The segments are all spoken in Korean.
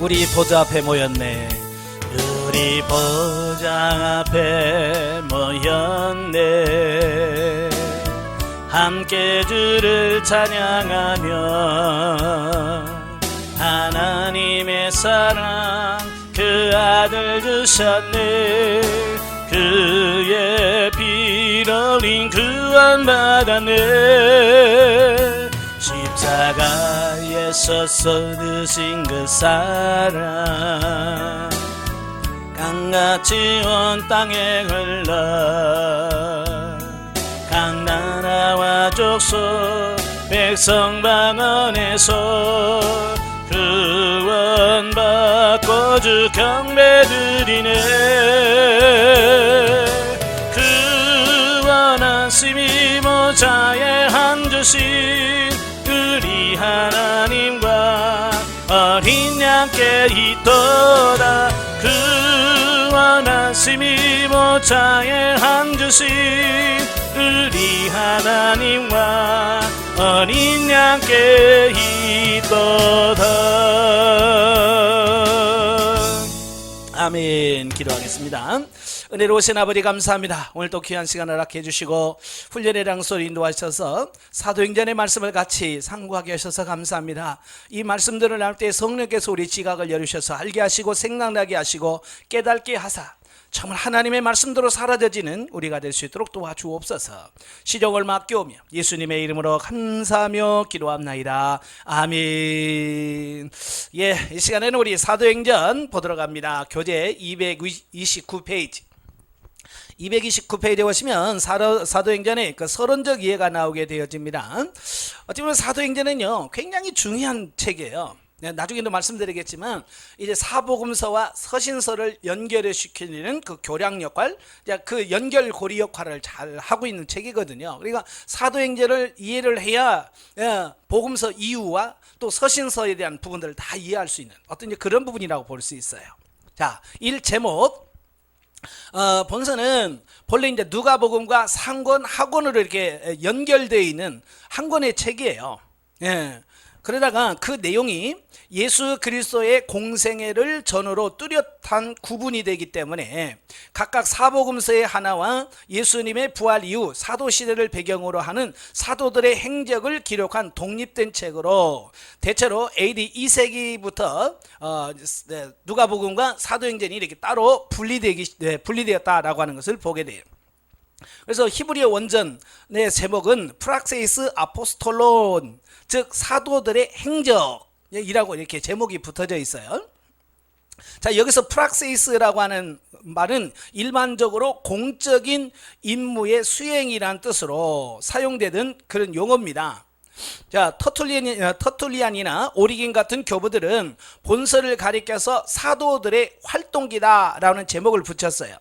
우리 보좌 앞에 모였네. 우리 보좌 앞에 모였네. 함께 주를 찬양하며 하나님의 사랑 그 아들 주셨네. 그의 피로 흘린 구원 받았네. 십자가에서 쏟으신 그 사랑 강같이 온 땅에 흘러 각 나라와 족속 백성 방언에서 구원받고 주 경배드리네. 구원하심이 모자에 한 주신 우리 하나님과 어린 양께 있도다. 구원하심이 모자에 한 주신 우리 하나님과 어린 양께 있도다. 아멘. 기도하겠습니다. 은혜로우신 아버지 감사합니다. 오늘도 귀한 시간을 허락해 주시고 훈련의 장소로 인도하셔서 사도행전의 말씀을 같이 상고하게 하셔서 감사합니다. 이 말씀들을 나눌 때 성령께서 우리 지각을 열으셔서 알게 하시고 생각나게 하시고 깨닫게 하사 정말 하나님의 말씀대로 사라져지는 우리가 될 수 있도록 도와주옵소서. 시종을 맡겨오며 예수님의 이름으로 감사하며 기도합나이다. 아멘. 예, 이 시간에는 우리 사도행전 보도록 합니다. 교재 229페이지 229페이지에 보시면 사도행전의 그 서론적 이해가 나오게 되어집니다. 어찌 보면 사도행전은요 굉장히 중요한 책이에요. 나중에도 말씀드리겠지만 이제 사복음서와 서신서를 연결시키는 그 교량 역할, 그 연결고리 역할을 잘 하고 있는 책이거든요. 그러니까 사도행전을 이해를 해야 복음서 이유와 또 서신서에 대한 부분들을 다 이해할 수 있는 어떤 그런 부분이라고 볼 수 있어요. 자, 1 제목. 본서는 본래 이제 누가복음과 상권하권으로 이렇게 연결되어 있는 한 권의 책이에요. 예. 그러다가 그 내용이 예수 그리스도의 공생애를 전후로 뚜렷한 구분이 되기 때문에 각각 사복음서의 하나와 예수님의 부활 이후 사도시대를 배경으로 하는 사도들의 행적을 기록한 독립된 책으로 대체로 AD 2세기부터 누가복음과 사도행전이 이렇게 따로 분리되었다라고 하는 것을 보게 돼요. 그래서 히브리어 원전의 제목은 프락세이스 아포스톨론, 즉 사도들의 행적이라고 이렇게 제목이 붙어져 있어요. 자, 여기서 프락세이스라고 하는 말은 일반적으로 공적인 임무의 수행이라는 뜻으로 사용되는 그런 용어입니다. 자, 터툴리안이나 오리긴 같은 교부들은 본서를 가리켜서 사도들의 활동기다라는 제목을 붙였어요.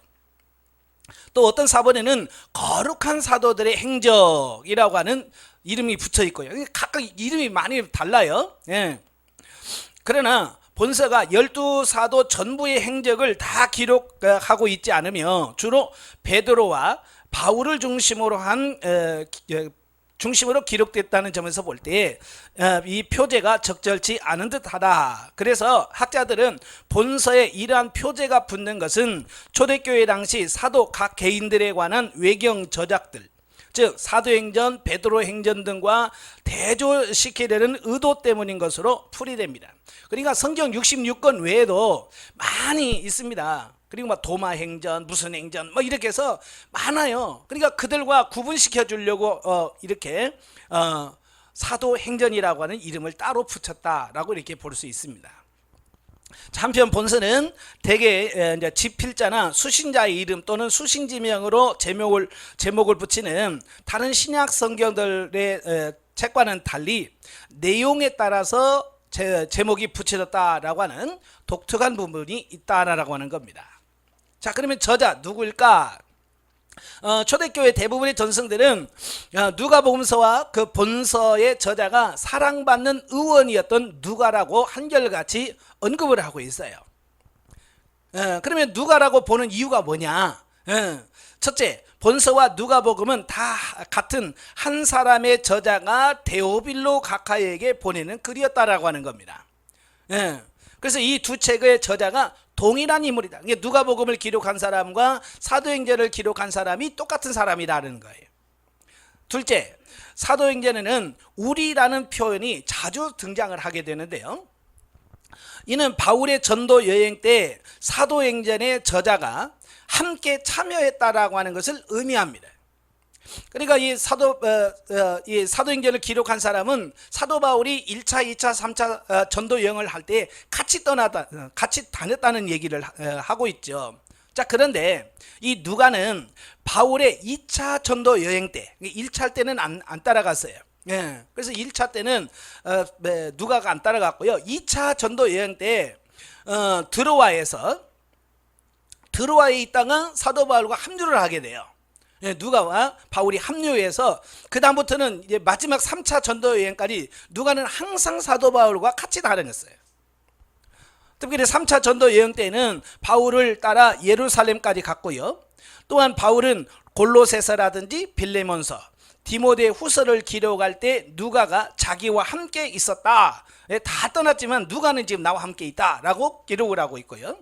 또 어떤 사본에는 거룩한 사도들의 행적이라고 하는 이름이 붙여 있고요. 각각 이름이 많이 달라요. 예. 그러나 본서가 12사도 전부의 행적을 다 기록하고 있지 않으며 주로 베드로와 바울을 중심으로 기록됐다는 점에서 볼 때 이 표제가 적절치 않은 듯하다. 그래서 학자들은 본서에 이러한 표제가 붙는 것은 초대교회 당시 사도 각 개인들에 관한 외경 저작들, 즉 사도행전, 베드로행전 등과 대조시키려는 의도 때문인 것으로 풀이됩니다. 그러니까 성경 66권 외에도 많이 있습니다. 그리고 막 도마행전, 무슨 행전 뭐 이렇게 해서 많아요. 그러니까 그들과 구분시켜 주려고 이렇게 사도행전이라고 하는 이름을 따로 붙였다라고 이렇게 볼 수 있습니다. 한편 본서는 대개 이제 지필자나 수신자의 이름 또는 수신지명으로 제목을 붙이는 다른 신약 성경들의 책과는 달리 내용에 따라서 제목이 붙여졌다라고 하는 독특한 부분이 있다라고 하는 겁니다. 자, 그러면 저자 누구일까? 초대교회 대부분의 전승들은 누가복음서와 그 본서의 저자가 사랑받는 의원이었던 누가라고 한결같이 언급을 하고 있어요. 그러면 누가라고 보는 이유가 뭐냐? 첫째, 본서와 누가복음은 다 같은 한 사람의 저자가 데오빌로 각하에게 보내는 글이었다라고 하는 겁니다. 그래서 이 두 책의 저자가 동일한 인물이다. 이게 누가복음을 기록한 사람과 사도행전을 기록한 사람이 똑같은 사람이라는 거예요. 둘째, 사도행전에는 우리라는 표현이 자주 등장을 하게 되는데요. 이는 바울의 전도 여행 때 사도행전의 저자가 함께 참여했다라고 하는 것을 의미합니다. 그러니까 이 사도행전을 기록한 사람은 사도 바울이 1차, 2차, 3차 전도 여행을 할 때 같이 다녔다는 얘기를 하고 있죠. 자, 그런데 이 누가는 바울의 2차 전도 여행 때, 1차 때는 안 따라갔어요. 예, 그래서 1차 때는 누가가 안 따라갔고요. 2차 전도 여행 때 드로아에 있다가 사도 바울과 합류를 하게 돼요. 예, 누가와 바울이 합류해서 그 다음부터는 이제 마지막 3차 전도 여행까지 누가는 항상 사도 바울과 같이 다녔어요. 특별히 3차 전도 여행 때는 바울을 따라 예루살렘까지 갔고요. 또한 바울은 골로새서라든지 빌레몬서, 디모데 후서를 기록할 때 누가가 자기와 함께 있었다. 다 떠났지만 누가는 지금 나와 함께 있다라고 기록을 하고 있고요.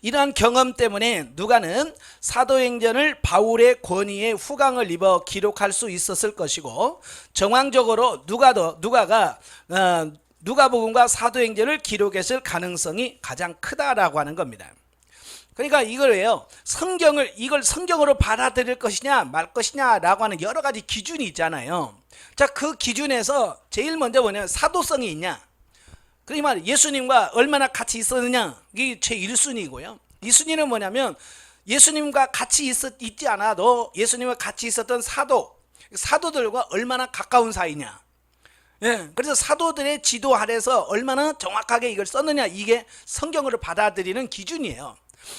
이러한 경험 때문에 누가는 사도행전을 바울의 권위에 후광을 입어 기록할 수 있었을 것이고, 정황적으로 누가가 누가복음과 사도행전을 기록했을 가능성이 가장 크다라고 하는 겁니다. 그러니까 이거예요. 이걸 성경으로 받아들일 것이냐 말 것이냐라고 하는 여러 가지 기준이 있잖아요. 자, 그 기준에서 제일 먼저 뭐냐면 사도성이 있냐. 그러니까 예수님과 얼마나 같이 있었느냐, 이게 제 1순위고요. 2순위는 뭐냐면 예수님과 같이 있지 않아도 예수님과 같이 있었던 사도들과 얼마나 가까운 사이냐. 예, 그래서 사도들의 지도 아래서 얼마나 정확하게 이걸 썼느냐, 이게 성경으로 받아들이는 기준이에요.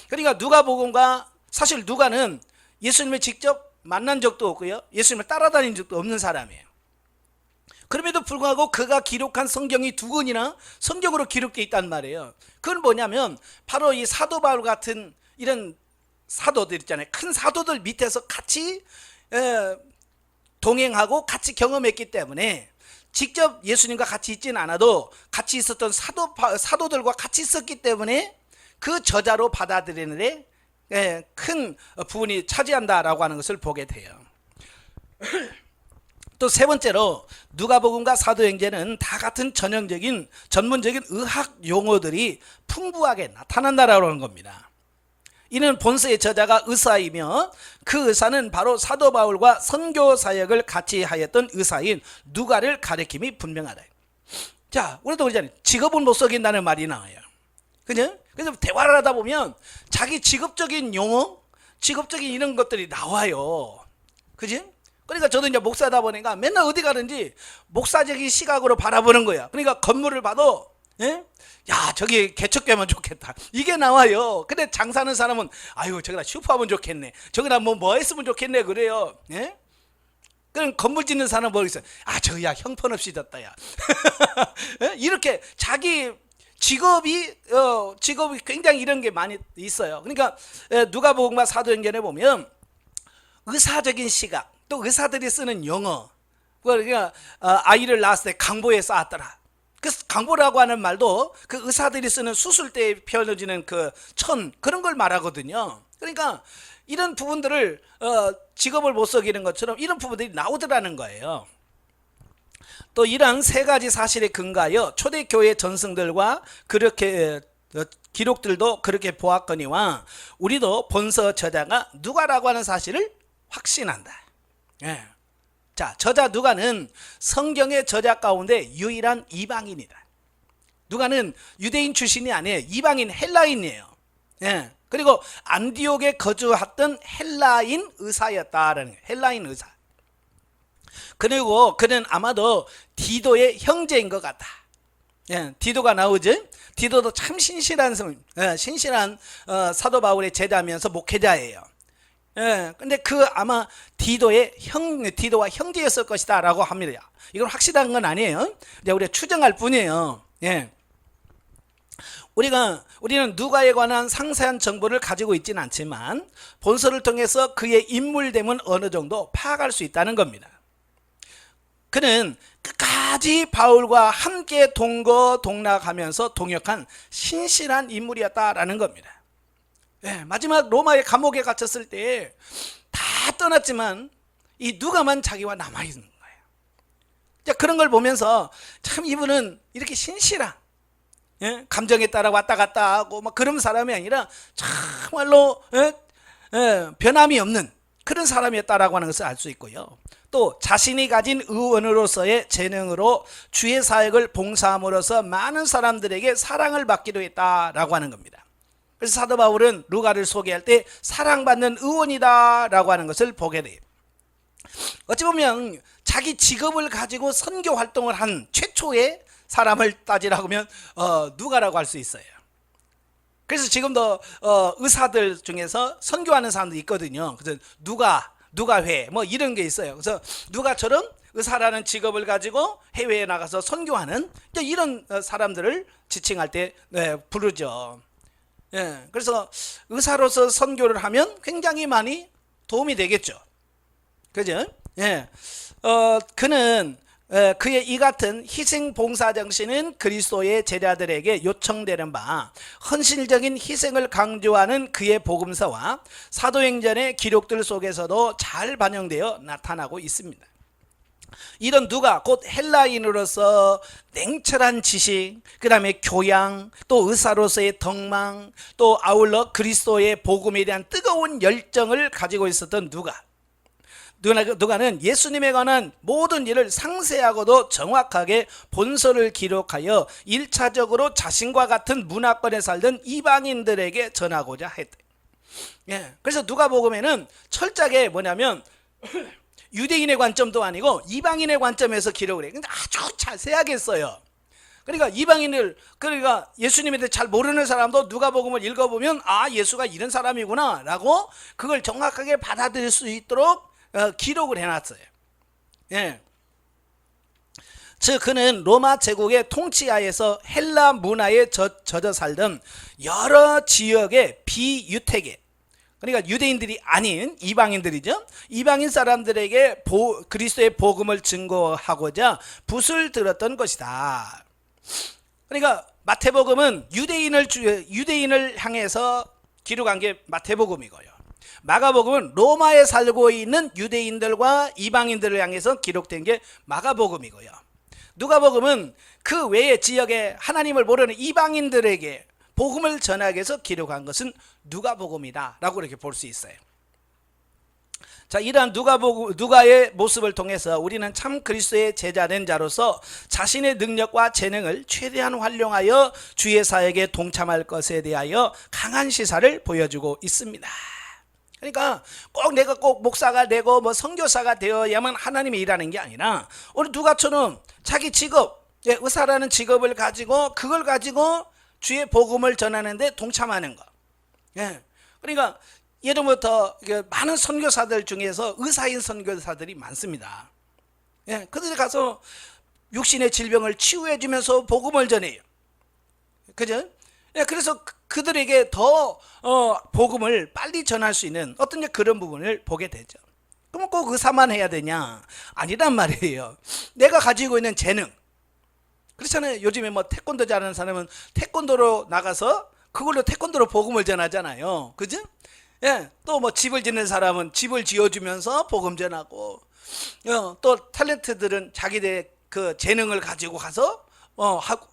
그러니까 누가복음과 사실 누가는 예수님을 직접 만난 적도 없고요, 예수님을 따라다닌 적도 없는 사람이에요. 그럼에도 불구하고 그가 기록한 성경이 2권이나 성경으로 기록되어 있단 말이에요. 그건 뭐냐면 바로 이 사도 바울 같은 이런 사도들 있잖아요. 큰 사도들 밑에서 같이 동행하고 같이 경험했기 때문에 직접 예수님과 같이 있지는 않아도 같이 있었던 사도들과 같이 있었기 때문에 그 저자로 받아들이는데 큰 부분이 차지한다라고 하는 것을 보게 돼요. 또 세 번째로 누가복음과 사도행전은 다 같은 전문적인 의학 용어들이 풍부하게 나타난다라고 하는 겁니다. 이는 본서의 저자가 의사이며 그 의사는 바로 사도 바울과 선교 사역을 같이 하였던 의사인 누가를 가리킴이 분명하다. 자, 우리도 그러잖아요. 직업은 못 속인다는 말이 나와요. 그죠? 그래서 대화를 하다 보면 자기 직업적인 용어, 직업적인 이런 것들이 나와요. 그지? 그러니까 저도 이제 목사다 보니까 맨날 어디 가든지 목사적인 시각으로 바라보는 거야. 그러니까 건물을 봐도, 야, 저기 개척되면 좋겠다, 이게 나와요. 근데 장사하는 사람은 아유, 저기다 슈퍼하면 좋겠네, 저기다 뭐 했으면 좋겠네, 그래요. 그럼 건물 짓는 사람은 뭐 있어요? 아, 저야 형편없이 졌다, 야. 이렇게 자기 직업이 굉장히 이런 게 많이 있어요. 그러니까 누가복음과 사도행전에 보면 의사적인 시각, 또 의사들이 쓰는 용어, 그러니까 아이를 낳았을 때 강보에 쌓았더라. 그 강보라고 하는 말도 그 의사들이 쓰는 수술 때 펴져지는 그 그런 걸 말하거든요. 그러니까 이런 부분들을 직업을 못 속이는 것처럼 이런 부분들이 나오더라는 거예요. 또 이러한 세 가지 사실에 근거하여 초대교회 전승들과 그렇게 기록들도 그렇게 보았거니와 우리도 본서 저자가 누가라고 하는 사실을 확신한다. 자, 저자 누가는 성경의 저자 가운데 유일한 이방인이다. 누가는 유대인 출신이 아니에요. 이방인, 헬라인이에요. 그리고 안디옥에 거주했던 헬라인 의사였다라는 거예요. 헬라인 의사. 그리고 그는 아마도 디도의 형제인 것 같다. 디도가 나오죠. 디도도 참 신실한 사도 바울의 제자면서 목회자예요. 근데 아마 디도와 형제였을 것이다 라고 합니다. 이건 확실한 건 아니에요. 이제 우리가 추정할 뿐이에요. 우리는 누가에 관한 상세한 정보를 가지고 있지는 않지만 본서를 통해서 그의 인물됨은 어느 정도 파악할 수 있다는 겁니다. 그는 끝까지 바울과 함께 동거동락하면서 동역한 신실한 인물이었다라는 겁니다. 예, 마지막 로마의 감옥에 갇혔을 때 다 떠났지만 이 누가만 자기와 남아있는 거예요. 자, 그런 걸 보면서 참 이분은 이렇게 신실한, 예? 감정에 따라 왔다 갔다 하고 막 그런 사람이 아니라 정말로 변함이 없는 그런 사람이었다라고 하는 것을 알 수 있고요. 또 자신이 가진 의원으로서의 재능으로 주의 사역을 봉사함으로써 많은 사람들에게 사랑을 받기도 했다라고 하는 겁니다. 그래서 사도 바울은 루가를 소개할 때 사랑받는 의원이다라고 하는 것을 보게 돼요. 어찌 보면 자기 직업을 가지고 선교 활동을 한 최초의 사람을 따지라고 하면 누가라고 할 수 있어요. 그래서 지금도 의사들 중에서 선교하는 사람도 있거든요. 그래서 누가회 뭐 이런 게 있어요. 그래서 누가처럼 의사라는 직업을 가지고 해외에 나가서 선교하는 이런 사람들을 지칭할 때 부르죠. 예, 그래서 의사로서 선교를 하면 굉장히 많이 도움이 되겠죠. 그죠? 예, 그는 그의 이 같은 희생 봉사 정신은 그리스도의 제자들에게 요청되는 바 헌신적인 희생을 강조하는 그의 복음서와 사도행전의 기록들 속에서도 잘 반영되어 나타나고 있습니다. 이런 누가 곧 헬라인으로서 냉철한 지식, 그 다음에 교양, 또 의사로서의 덕망, 또 아울러 그리스도의 복음에 대한 뜨거운 열정을 가지고 있었던 누가는 예수님에 관한 모든 일을 상세하고도 정확하게 본서를 기록하여 1차적으로 자신과 같은 문화권에 살던 이방인들에게 전하고자 했대. 예, 그래서 누가복음에는 철저하게 뭐냐면 유대인의 관점도 아니고 이방인의 관점에서 기록을 해요. 근데 아주 자세하게 써요. 그러니까 그러니까 예수님에 대해 잘 모르는 사람도 누가복음을 읽어보면 아, 예수가 이런 사람이구나 라고 그걸 정확하게 받아들일 수 있도록 기록을 해놨어요. 예. 즉 그는 로마 제국의 통치하에서 헬라 문화에 젖어 살던 여러 지역의 비유태계, 그러니까 유대인들이 아닌 이방인들이죠. 이방인 사람들에게 그리스도의 복음을 증거하고자 붓을 들었던 것이다. 그러니까 마태복음은 유대인을 향해서 기록한 게 마태복음이고요. 마가복음은 로마에 살고 있는 유대인들과 이방인들을 향해서 기록된 게 마가복음이고요. 누가복음은 그 외의 지역에 하나님을 모르는 이방인들에게 복음을 전하기 위해서 기록한 것은 누가복음이다 라고 이렇게 볼 수 있어요. 자, 이러한 누가의 모습을 통해서 우리는 참 그리스도의 제자된 자로서 자신의 능력과 재능을 최대한 활용하여 주의 사역에 동참할 것에 대하여 강한 시사를 보여주고 있습니다. 그러니까 꼭 내가 꼭 목사가 되고 뭐 선교사가 되어야만 하나님이 일하는 게 아니라 오늘 누가처럼 자기 직업, 의사라는 직업을 가지고 그걸 가지고 주의 복음을 전하는데 동참하는 거. 예. 그러니까 예로부터 많은 선교사들 중에서 의사인 선교사들이 많습니다. 예. 그들이 가서 육신의 질병을 치유해 주면서 복음을 전해요. 그죠? 예. 그래서 그들에게 더 복음을 빨리 전할 수 있는 어떤 그런 부분을 보게 되죠. 그럼 꼭 의사만 해야 되냐? 아니란 말이에요. 내가 가지고 있는 재능, 그렇잖아요. 요즘에 뭐 태권도 잘하는 사람은 태권도로 나가서 그걸로 태권도로 복음을 전하잖아요. 그죠? 예. 또 뭐 집을 짓는 사람은 집을 지어주면서 복음 전하고, 또 탤런트들은 자기들 그 재능을 가지고 가서 하고,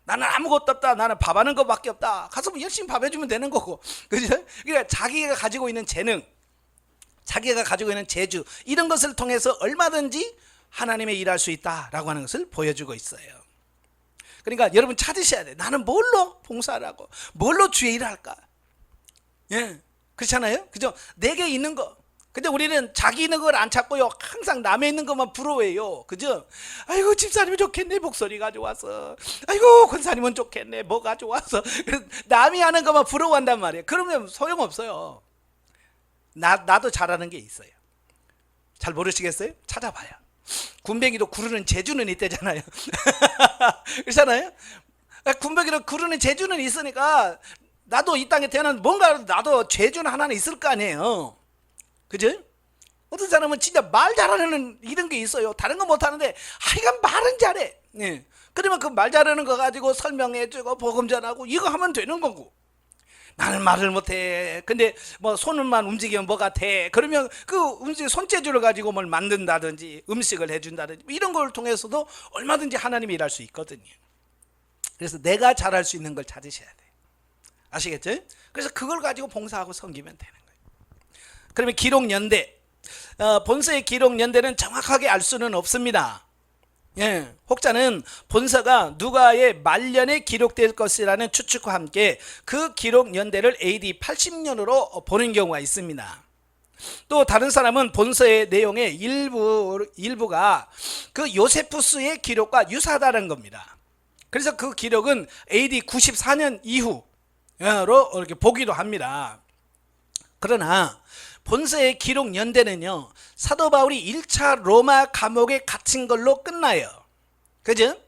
나는 아무것도 없다, 나는 밥하는 것밖에 없다, 가서 뭐 열심히 밥 해주면 되는 거고, 그죠? 그러니까 자기가 가지고 있는 재능, 자기가 가지고 있는 재주, 이런 것을 통해서 얼마든지 하나님의 일할 수 있다라고 하는 것을 보여주고 있어요. 그러니까 여러분 찾으셔야 돼. 나는 뭘로 봉사를 하고 뭘로 주의 일을 할까? 예, 그렇잖아요. 그죠? 내게 있는 거. 근데 우리는 자기 있는 걸 안 찾고요, 항상 남의 있는 것만 부러워해요. 그죠? 아이고 집사님은 좋겠네, 목소리 가져와서. 아이고 권사님은 좋겠네, 뭐 가져와서. 남이 하는 것만 부러워한단 말이에요. 그러면 소용없어요. 나도 잘하는 게 있어요. 잘 모르시겠어요? 찾아봐요. 군뱅이도 구르는 재주는 있대잖아요. 그렇잖아요. 군뱅이도 구르는 재주는 있으니까 나도 이 땅에 태어난 뭔가 나도 재주는 하나는 있을 거 아니에요. 그죠? 어떤 사람은 진짜 말 잘하는 이런 게 있어요. 다른 거 못하는데 하여간 말은 잘해. 예. 그러면 그 말 잘하는 거 가지고 설명해주고 복음 전하고 이거 하면 되는 거고, 나는 말을 못해. 근데 뭐 손만 움직이면 뭐가 돼. 그러면 그 손재주를 가지고 뭘 만든다든지 음식을 해준다든지 이런 걸 통해서도 얼마든지 하나님이 일할 수 있거든요. 그래서 내가 잘할 수 있는 걸 찾으셔야 돼. 아시겠죠? 그래서 그걸 가지고 봉사하고 섬기면 되는 거예요. 그러면 기록연대, 본서의 기록연대는 정확하게 알 수는 없습니다. 예, 혹자는 본서가 누가의 말년에 기록될 것이라는 추측과 함께 그 기록 연대를 AD 80년으로 보는 경우가 있습니다. 또 다른 사람은 본서의 내용의 일부가 그 요세푸스의 기록과 유사하다는 겁니다. 그래서 그 기록은 AD 94년 이후로 이렇게 보기도 합니다. 그러나 본서의 기록 연대는요, 사도 바울이 1차 로마 감옥에 갇힌 걸로 끝나요. 그죠?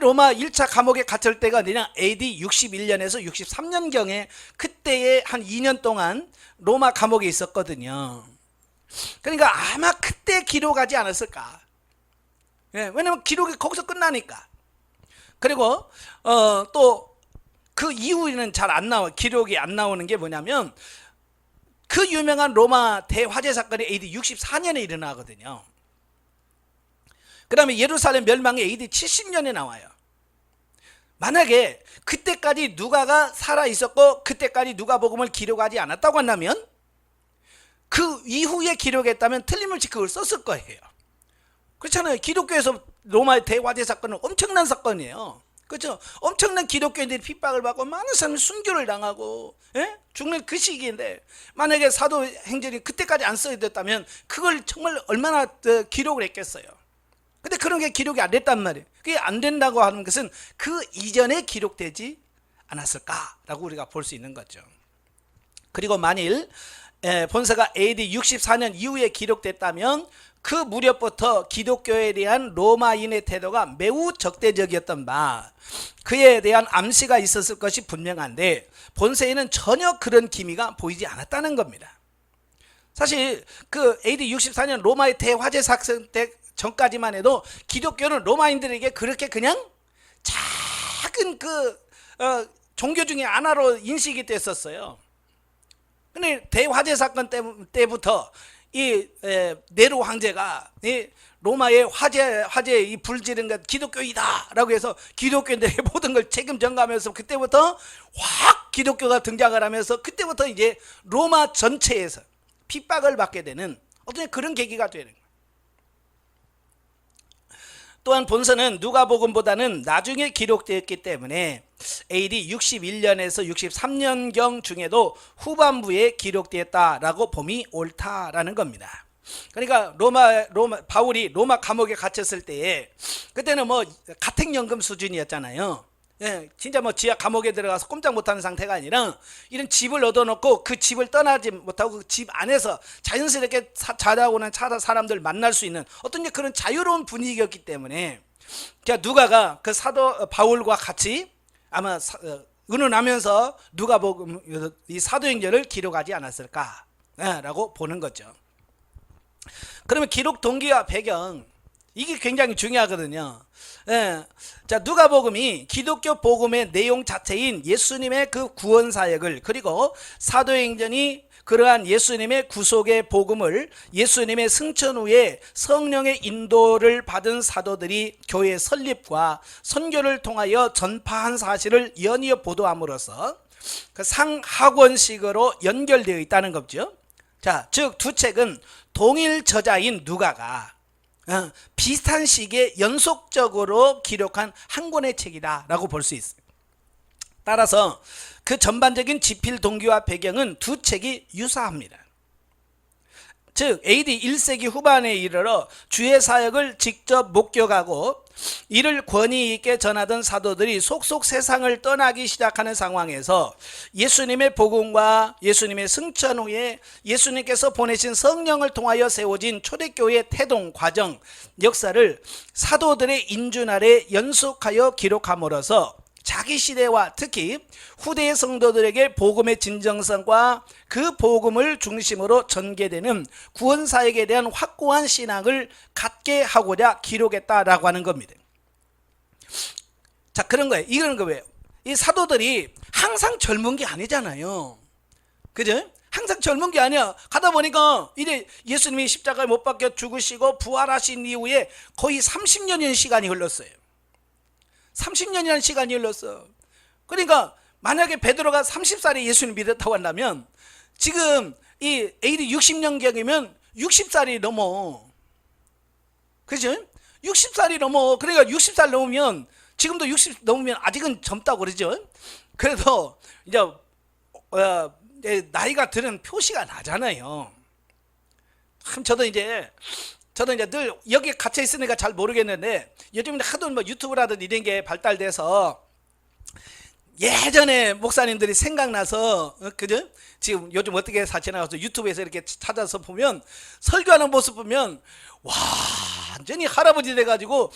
로마 1차 감옥에 갇힐 때가 어디냐? AD 61년에서 63년경에 그때에 한 2년 동안 로마 감옥에 있었거든요. 그러니까 아마 그때 기록하지 않았을까? 예, 왜냐면 기록이 거기서 끝나니까. 그리고 또 그 이후에는 잘 안 나와, 기록이 안 나오는 게 뭐냐면, 그 유명한 로마 대화재 사건이 AD 64년에 일어나거든요. 그 다음에 예루살렘 멸망이 AD 70년에 나와요. 만약에 그때까지 누가가 살아있었고 그때까지 누가복음을 기록하지 않았다고 한다면, 그 이후에 기록했다면 틀림없이 그걸 썼을 거예요. 그렇잖아요. 기독교에서 로마의 대화재 사건은 엄청난 사건이에요. 그렇죠? 엄청난 기독교인들이 핍박을 받고 많은 사람이 순교를 당하고, 예? 죽는 그 시기인데, 만약에 사도행전이 그때까지 안 써야 됐다면 그걸 정말 얼마나 기록을 했겠어요. 근데 그런 게 기록이 안 됐단 말이에요. 그게 안 된다고 하는 것은 그 이전에 기록되지 않았을까라고 우리가 볼 수 있는 거죠. 그리고 만일 본서가 AD 64년 이후에 기록됐다면 그 무렵부터 기독교에 대한 로마인의 태도가 매우 적대적이었던 바, 그에 대한 암시가 있었을 것이 분명한데 본서에는 전혀 그런 기미가 보이지 않았다는 겁니다. 사실 그 AD 64년 로마의 대화재 사건 때 전까지만 해도 기독교는 로마인들에게 그렇게 그냥 작은 종교 중에 하나로 인식이 됐었어요. 근데 대화재 사건 때부터 이 네로 황제가 이 로마의 화재 이 불지른 것 기독교이다라고 해서 기독교인들의 모든 걸 책임 전가하면서 그때부터 확 기독교가 등장을 하면서 그때부터 이제 로마 전체에서 핍박을 받게 되는 어떤 그런 계기가 되는 거예요. 또한 본서는 누가복음보다는 나중에 기록되었기 때문에 AD 61년에서 63년경 중에도 후반부에 기록되었다라고 봄이 옳다라는 겁니다. 그러니까 바울이 로마 감옥에 갇혔을 때에 그때는 뭐 가택연금 수준이었잖아요. 예, 진짜 뭐 지하 감옥에 들어가서 꼼짝 못하는 상태가 아니라 이런 집을 얻어놓고 그 집을 떠나지 못하고 그 집 안에서 자연스럽게 찾아오는 사람들 만날 수 있는 어떤 그런 자유로운 분위기였기 때문에 누가가 그 사도 바울과 같이 아마 의논하면서 누가복음 이 사도행전을 기록하지 않았을까라고 보는 거죠. 그러면 기록 동기와 배경, 이게 굉장히 중요하거든요. 예. 자, 누가복음이 기독교 복음의 내용 자체인 예수님의 그 구원 사역을, 그리고 사도행전이 그러한 예수님의 구속의 복음을 예수님의 승천 후에 성령의 인도를 받은 사도들이 교회 설립과 선교를 통하여 전파한 사실을 연이어 보도함으로써 그 상학원식으로 연결되어 있다는 거죠. 자, 즉 두 책은 동일 저자인 누가가 비슷한 시기에 연속적으로 기록한 한 권의 책이다라고 볼 수 있어요. 따라서 그 전반적인 지필 동기와 배경은 두 책이 유사합니다. 즉 AD 1세기 후반에 이르러 주의 사역을 직접 목격하고 이를 권위 있게 전하던 사도들이 속속 세상을 떠나기 시작하는 상황에서 예수님의 복음과 예수님의 승천 후에 예수님께서 보내신 성령을 통하여 세워진 초대교회의 태동 과정 역사를 사도들의 인준 아래 연속하여 기록함으로써 자기 시대와 특히 후대의 성도들에게 복음의 진정성과 그 복음을 중심으로 전개되는 구원사역에 대한 확고한 신앙을 갖게 하고자 기록했다라고 하는 겁니다. 자, 그런 거예요. 이런 거예요. 이 사도들이 항상 젊은 게 아니잖아요. 그죠? 항상 젊은 게 아니야. 가다 보니까 이제 예수님이 십자가에 못 박혀 죽으시고 부활하신 이후에 거의 30년이라는 시간이 흘렀어요. 30년이라는 시간이 흘렀어. 그러니까 만약에 베드로가 30살에 예수님 믿었다고 한다면 지금 이 AD 60년경이면 60살이 넘어. 그죠? 60살이 넘어. 그러니까 60살 넘으면 지금도 60 넘으면 아직은 젊다고 그러죠. 그래도 이제 나이가 드는 표시가 나잖아요. 참 저도 이제 늘 여기에 갇혀 있으니까 잘 모르겠는데 요즘 하도 뭐 유튜브라든지 이런 게 발달돼서 예전에 목사님들이 생각나서 그죠? 지금 요즘 어떻게 사시나 해서 유튜브에서 이렇게 찾아서 보면 설교하는 모습 보면 와 완전히 할아버지 돼가지고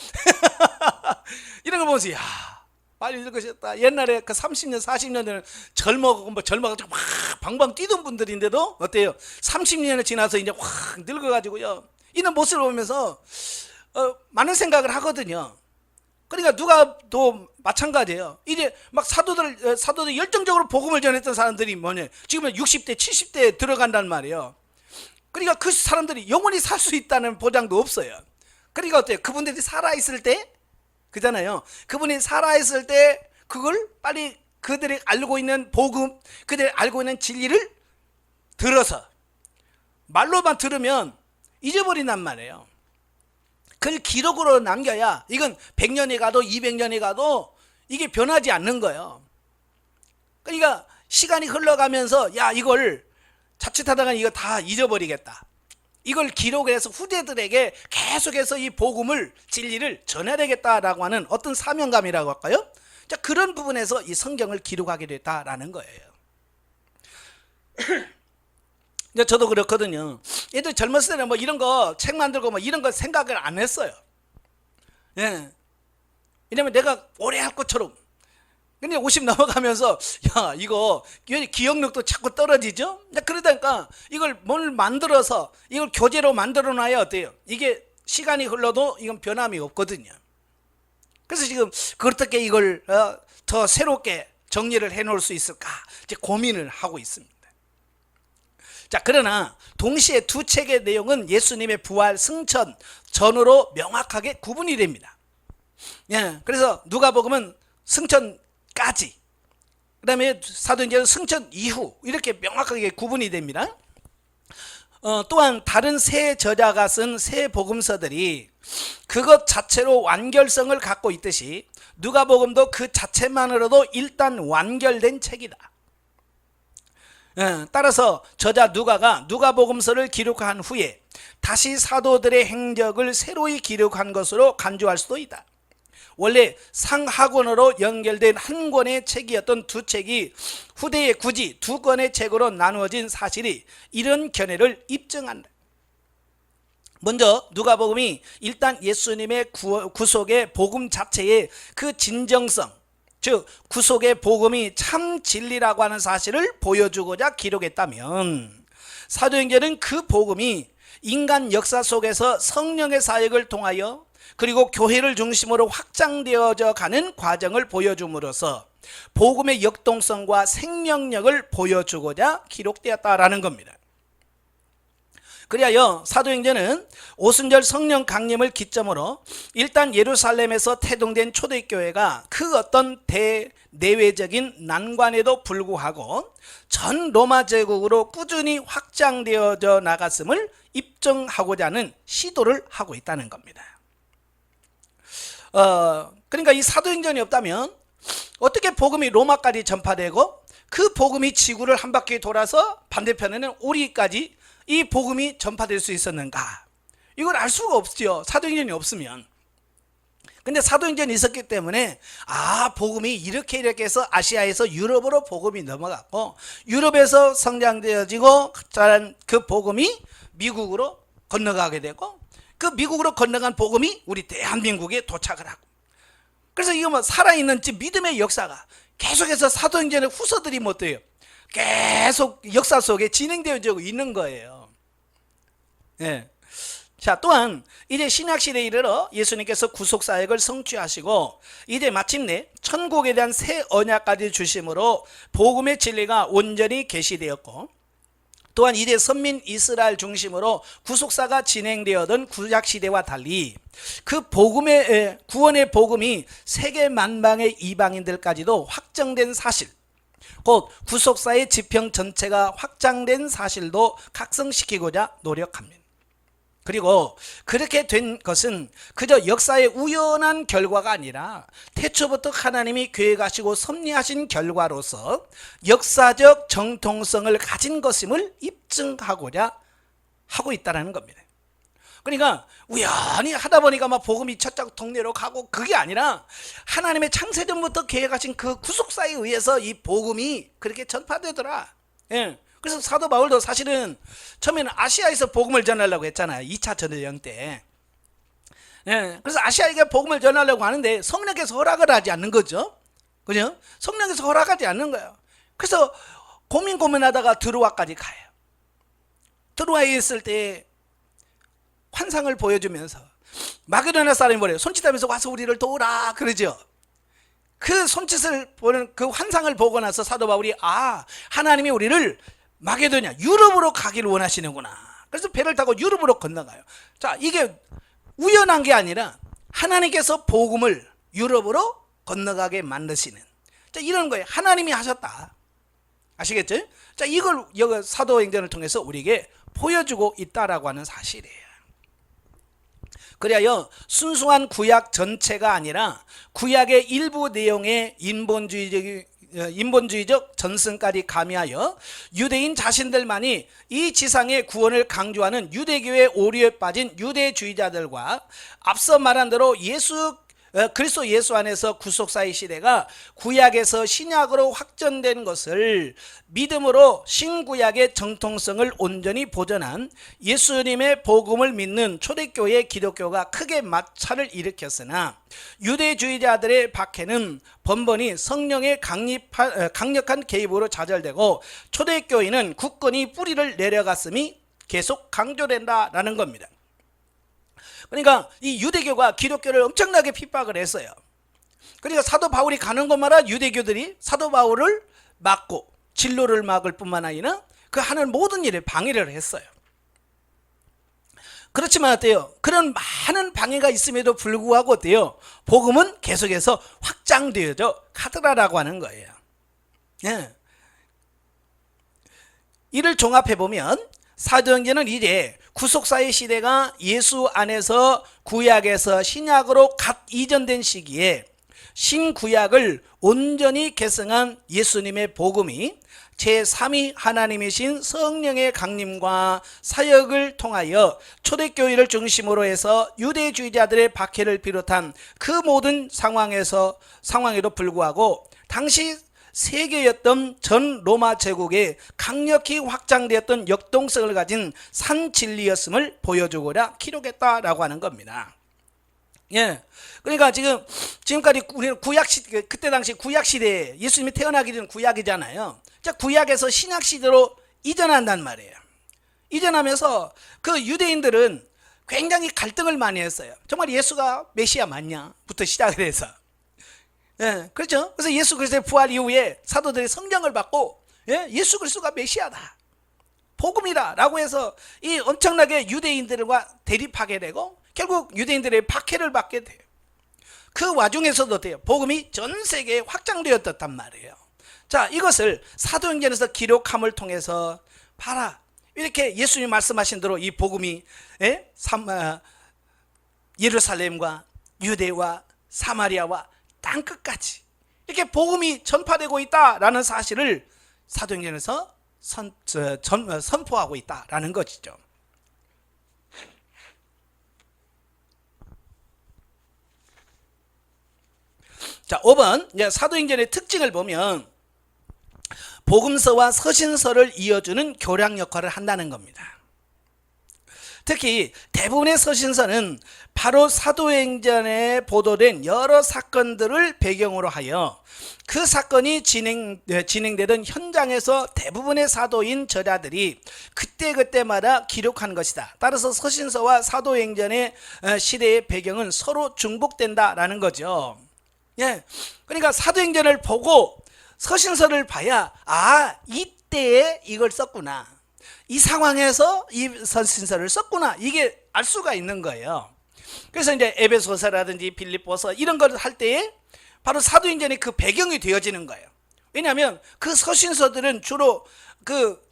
이런 걸 보면서 야 빨리 늙으셨다. 옛날에 그 30년 40년 전에 젊어가지고 막 방방 뛰던 분들인데도 어때요? 30년을 지나서 이제 확 늙어가지고요 이런 모습을 보면서 많은 생각을 하거든요. 그러니까 누가 또 마찬가지예요. 이제 막 사도들 열정적으로 복음을 전했던 사람들이 뭐냐 지금 60대 70대에 들어간단 말이에요. 그러니까 그 사람들이 영원히 살 수 있다는 보장도 없어요. 그러니까 어때요? 그분들이 살아있을 때 그잖아요. 그분이 살아있을 때 그걸 빨리 그들이 알고 있는 복음, 그들이 알고 있는 진리를 들어서 말로만 들으면 잊어버린단 말이에요. 그걸 기록으로 남겨야 이건 100년이 가도 200년이 가도 이게 변하지 않는 거예요. 그러니까 시간이 흘러가면서 야 이걸 자칫하다가 이거 다 잊어버리겠다. 이걸 기록해서 후대들에게 계속해서 이 복음을 진리를 전해야 되겠다라고 하는 어떤 사명감이라고 할까요? 자, 그런 부분에서 이 성경을 기록하게 됐다라는 거예요. 저도 그렇거든요. 얘들 젊었을 때는 뭐 이런 거 책 만들고 뭐 이런 거 생각을 안 했어요. 예. 왜냐면 내가 오래 할 것처럼. 근데 50 넘어가면서 야 이거 기억력도 자꾸 떨어지죠. 그러다니까 이걸 뭘 만들어서 이걸 교재로 만들어 놔야 어때요? 이게 시간이 흘러도 이건 변함이 없거든요. 그래서 지금 어떻게 이걸 더 새롭게 정리를 해 놓을 수 있을까 이제 고민을 하고 있습니다. 자, 그러나 동시에 두 책의 내용은 예수님의 부활 승천 전후로 명확하게 구분이 됩니다. 예, 그래서 누가복음은 승천까지, 그 다음에 사도행전은 승천 이후 이렇게 명확하게 구분이 됩니다. 또한 다른 세 저자가 쓴 세 복음서들이 그것 자체로 완결성을 갖고 있듯이 누가복음도 그 자체만으로도 일단 완결된 책이다. 따라서 저자 누가가 누가복음서를 기록한 후에 다시 사도들의 행적을 새로이 기록한 것으로 간주할 수도 있다. 원래 상하권으로 연결된 한 권의 책이었던 두 책이 후대에 굳이 두 권의 책으로 나누어진 사실이 이런 견해를 입증한다. 먼저 누가복음이 일단 예수님의 구속의 복음 자체의 그 진정성, 즉 구속의 복음이 참 진리라고 하는 사실을 보여주고자 기록했다면, 사도행전은 그 복음이 인간 역사 속에서 성령의 사역을 통하여 그리고 교회를 중심으로 확장되어져 가는 과정을 보여줌으로써 복음의 역동성과 생명력을 보여주고자 기록되었다라는 겁니다. 그리하여 사도행전은 오순절 성령 강림을 기점으로 일단 예루살렘에서 태동된 초대교회가 그 어떤 대내외적인 난관에도 불구하고 전 로마 제국으로 꾸준히 확장되어져 나갔음을 입증하고자 하는 시도를 하고 있다는 겁니다. 그러니까 이 사도행전이 없다면 어떻게 복음이 로마까지 전파되고 그 복음이 지구를 한 바퀴 돌아서 반대편에는 우리까지 이 복음이 전파될 수 있었는가? 이걸 알 수가 없죠. 사도행전이 없으면. 근데 사도행전이 있었기 때문에 복음이 이렇게 해서 아시아에서 유럽으로 복음이 넘어갔고 유럽에서 성장되어지고 자란 그 복음이 미국으로 건너가게 되고 그 미국으로 건너간 복음이 우리 대한민국에 도착을 하고 그래서 이거 뭐 살아있는 믿음의 역사가 계속해서 사도행전의 후서들이 뭐 어때요? 계속 역사 속에 진행되어지고 있는 거예요. 예. 자, 또한 이제 신약시대에 이르러 예수님께서 구속사역을 성취하시고 이제 마침내 천국에 대한 새 언약까지 주심으로 복음의 진리가 온전히 계시되었고, 또한 이제 선민 이스라엘 중심으로 구속사가 진행되었던 구약시대와 달리 그 복음의 구원의 복음이 세계 만방의 이방인들까지도 확정된 사실, 곧 구속사의 지평 전체가 확장된 사실도 각성시키고자 노력합니다. 그리고 그렇게 된 것은 그저 역사의 우연한 결과가 아니라 태초부터 하나님이 계획하시고 섭리하신 결과로서 역사적 정통성을 가진 것임을 입증하고자 하고 있다는 겁니다. 그러니까 우연히 하다 보니까 막 복음이 저쪽 동네로 가고, 그게 아니라 하나님의 창세전부터 계획하신 그 구속사에 의해서 이 복음이 그렇게 전파되더라. 예. 그래서 사도 바울도 사실은 처음에는 아시아에서 복음을 전하려고 했잖아요. 2차 전도여행 때. 예, 그래서 아시아에게 복음을 전하려고 하는데 성령께서 허락을 하지 않는 거죠. 그죠? 성령께서 허락하지 않는 거예요. 그래서 고민하다가 드로아까지 가요. 드로아에 있을 때 환상을 보여주면서 마게도냐 사람이 뭐래요? 손짓하면서 와서 우리를 도우라 그러죠. 그 손짓을 보는 그 환상을 보고 나서 사도 바울이 하나님이 우리를 마게도냐 유럽으로 가기를 원하시는구나. 그래서 배를 타고 유럽으로 건너가요. 자, 이게 우연한 게 아니라 하나님께서 복음을 유럽으로 건너가게 만드시는, 자, 이런 거예요. 하나님이 하셨다. 아시겠죠? 자, 이걸 여기 사도행전을 통해서 우리에게 보여주고 있다라고 하는 사실이에요. 그래야 순수한 구약 전체가 아니라 구약의 일부 내용의 인본주의적 전승까지 가미하여 유대인 자신들만이 이 지상의 구원을 강조하는 유대교의 오류에 빠진 유대주의자들과 앞서 말한 대로 그리스도 예수 안에서 구속사의 시대가 구약에서 신약으로 확전된 것을 믿음으로 신구약의 정통성을 온전히 보존한 예수님의 복음을 믿는 초대교회 기독교가 크게 마찰을 일으켰으나, 유대주의자들의 박해는 번번이 성령의 강력한 개입으로 좌절되고 초대교회는 굳건히 뿌리를 내려갔음이 계속 강조된다라는 겁니다. 그러니까 이 유대교가 기독교를 엄청나게 핍박을 했어요. 그러니까 사도 바울이 가는 곳마다 유대교들이 사도 바울을 막고 진로를 막을 뿐만 아니라 그 하는 모든 일에 방해를 했어요. 그렇지만 어때요? 그런 많은 방해가 있음에도 불구하고 어때요? 복음은 계속해서 확장되어져 가더라라고 하는 거예요. 예. 이를 종합해보면 사도행전은 이제 구속사의 시대가 예수 안에서 구약에서 신약으로 갓 이전된 시기에 신구약을 온전히 계승한 예수님의 복음이 제3위 하나님이신 성령의 강림과 사역을 통하여 초대교회를 중심으로 해서 유대주의자들의 박해를 비롯한 그 모든 상황에도 불구하고 당시 세계였던 전 로마 제국에 강력히 확장되었던 역동성을 가진 산 진리였음을 보여주고자 기록했다라고 하는 겁니다. 예. 그러니까 지금까지 우리는 그때 당시 구약 시대에 예수님이 태어나기 전 구약이잖아요. 자, 구약에서 신약 시대로 이전한단 말이에요. 이전하면서 그 유대인들은 굉장히 갈등을 많이 했어요. 정말 예수가 메시아 맞냐?부터 시작을 해서. 예, 그렇죠? 그래서 예수 그리스도의 부활 이후에 사도들이 성령을 받고, 예수 그리스도가 메시아다, 복음이다 라고 해서 이 엄청나게 유대인들과 대립하게 되고 결국 유대인들의 박해를 받게 돼요. 그 와중에서도 돼요. 복음이 전 세계에 확장되었단 말이에요. 자, 이것을 사도행전에서 기록함을 통해서 봐라. 이렇게 예수님 말씀하신 대로 이 복음이 예루살렘과 유대와 사마리아와 땅끝까지 이렇게 복음이 전파되고 있다라는 사실을 사도행전에서 선포하고 있다라는 것이죠. 자, 5번 사도행전의 특징을 보면 복음서와 서신서를 이어주는 교량 역할을 한다는 겁니다. 특히 대부분의 서신서는 바로 사도행전에 보도된 여러 사건들을 배경으로 하여 그 사건이 진행되던 현장에서 대부분의 사도인 저자들이 그때그때마다 기록한 것이다. 따라서 서신서와 사도행전의 시대의 배경은 서로 중복된다라는 거죠. 예, 그러니까 사도행전을 보고 서신서를 봐야 이때에 이걸 썼구나, 이 상황에서 이 서신서를 썼구나, 이게 알 수가 있는 거예요. 그래서 이제 에베소서라든지 빌립보서 이런 걸 할 때에 바로 사도행전의 그 배경이 되어지는 거예요. 왜냐하면 그 서신서들은 주로 그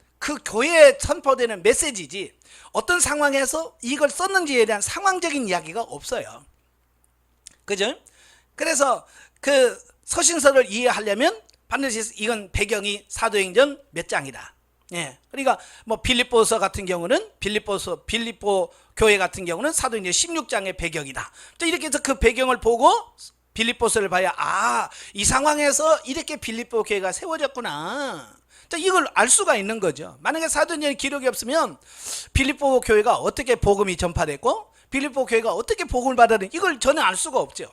교회에 선포되는 메시지지 어떤 상황에서 이걸 썼는지에 대한 상황적인 이야기가 없어요. 그죠? 그래서 그 서신서를 이해하려면 반드시 이건 배경이 사도행전 몇 장이다. 예. 그러니까 뭐 빌립보서 같은 경우는 빌립보 교회 같은 경우는 사도행전 16장의 배경이다. 이렇게 해서 그 배경을 보고 빌립보서를 봐야 이 상황에서 이렇게 빌립보 교회가 세워졌구나, 이걸 알 수가 있는 거죠. 만약에 사도행전 기록이 없으면 빌립보 교회가 어떻게 복음이 전파됐고 빌립보 교회가 어떻게 복음을 받았는지 이걸 전혀 알 수가 없죠.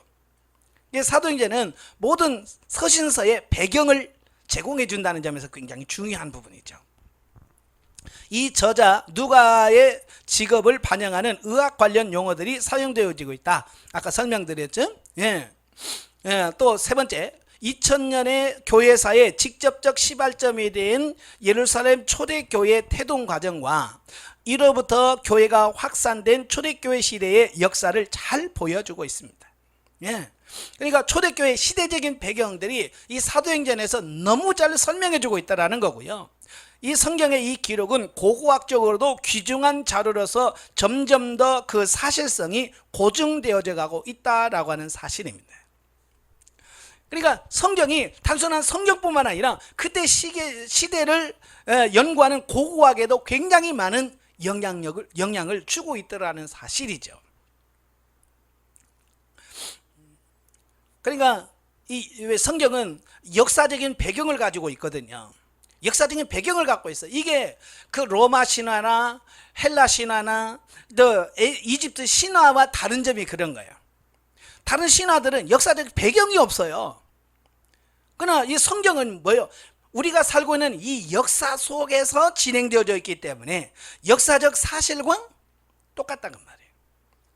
사도행전은 모든 서신서의 배경을 제공해 준다는 점에서 굉장히 중요한 부분이죠. 이 저자 누가의 직업을 반영하는 의학 관련 용어들이 사용되어지고 있다. 아까 설명드렸죠. 또 세 번째, 2000년의 교회사의 직접적 시발점이 된 예루살렘 초대교회 태동 과정과 이로부터 교회가 확산된 초대교회 시대의 역사를 잘 보여주고 있습니다. 그러니까 초대교회 시대적인 배경들이 이 사도행전에서 너무 잘 설명해주고 있다는 거고요. 이 성경의 이 기록은 고고학적으로도 귀중한 자료로서 점점 더 그 사실성이 고증되어져 가고 있다라고 하는 사실입니다. 그러니까 성경이 단순한 성경뿐만 아니라 그때 시대를 연구하는 고고학에도 굉장히 많은 영향을 주고 있다는 사실이죠. 그러니까 이 성경은 역사적인 배경을 가지고 있거든요. 역사적인 배경을 갖고 있어. 이게 그 로마 신화나 헬라 신화나 이집트 신화와 다른 점이 그런 거예요. 다른 신화들은 역사적 배경이 없어요. 그러나 이 성경은 뭐예요? 우리가 살고 있는 이 역사 속에서 진행되어져 있기 때문에 역사적 사실과 똑같다는 말이에요.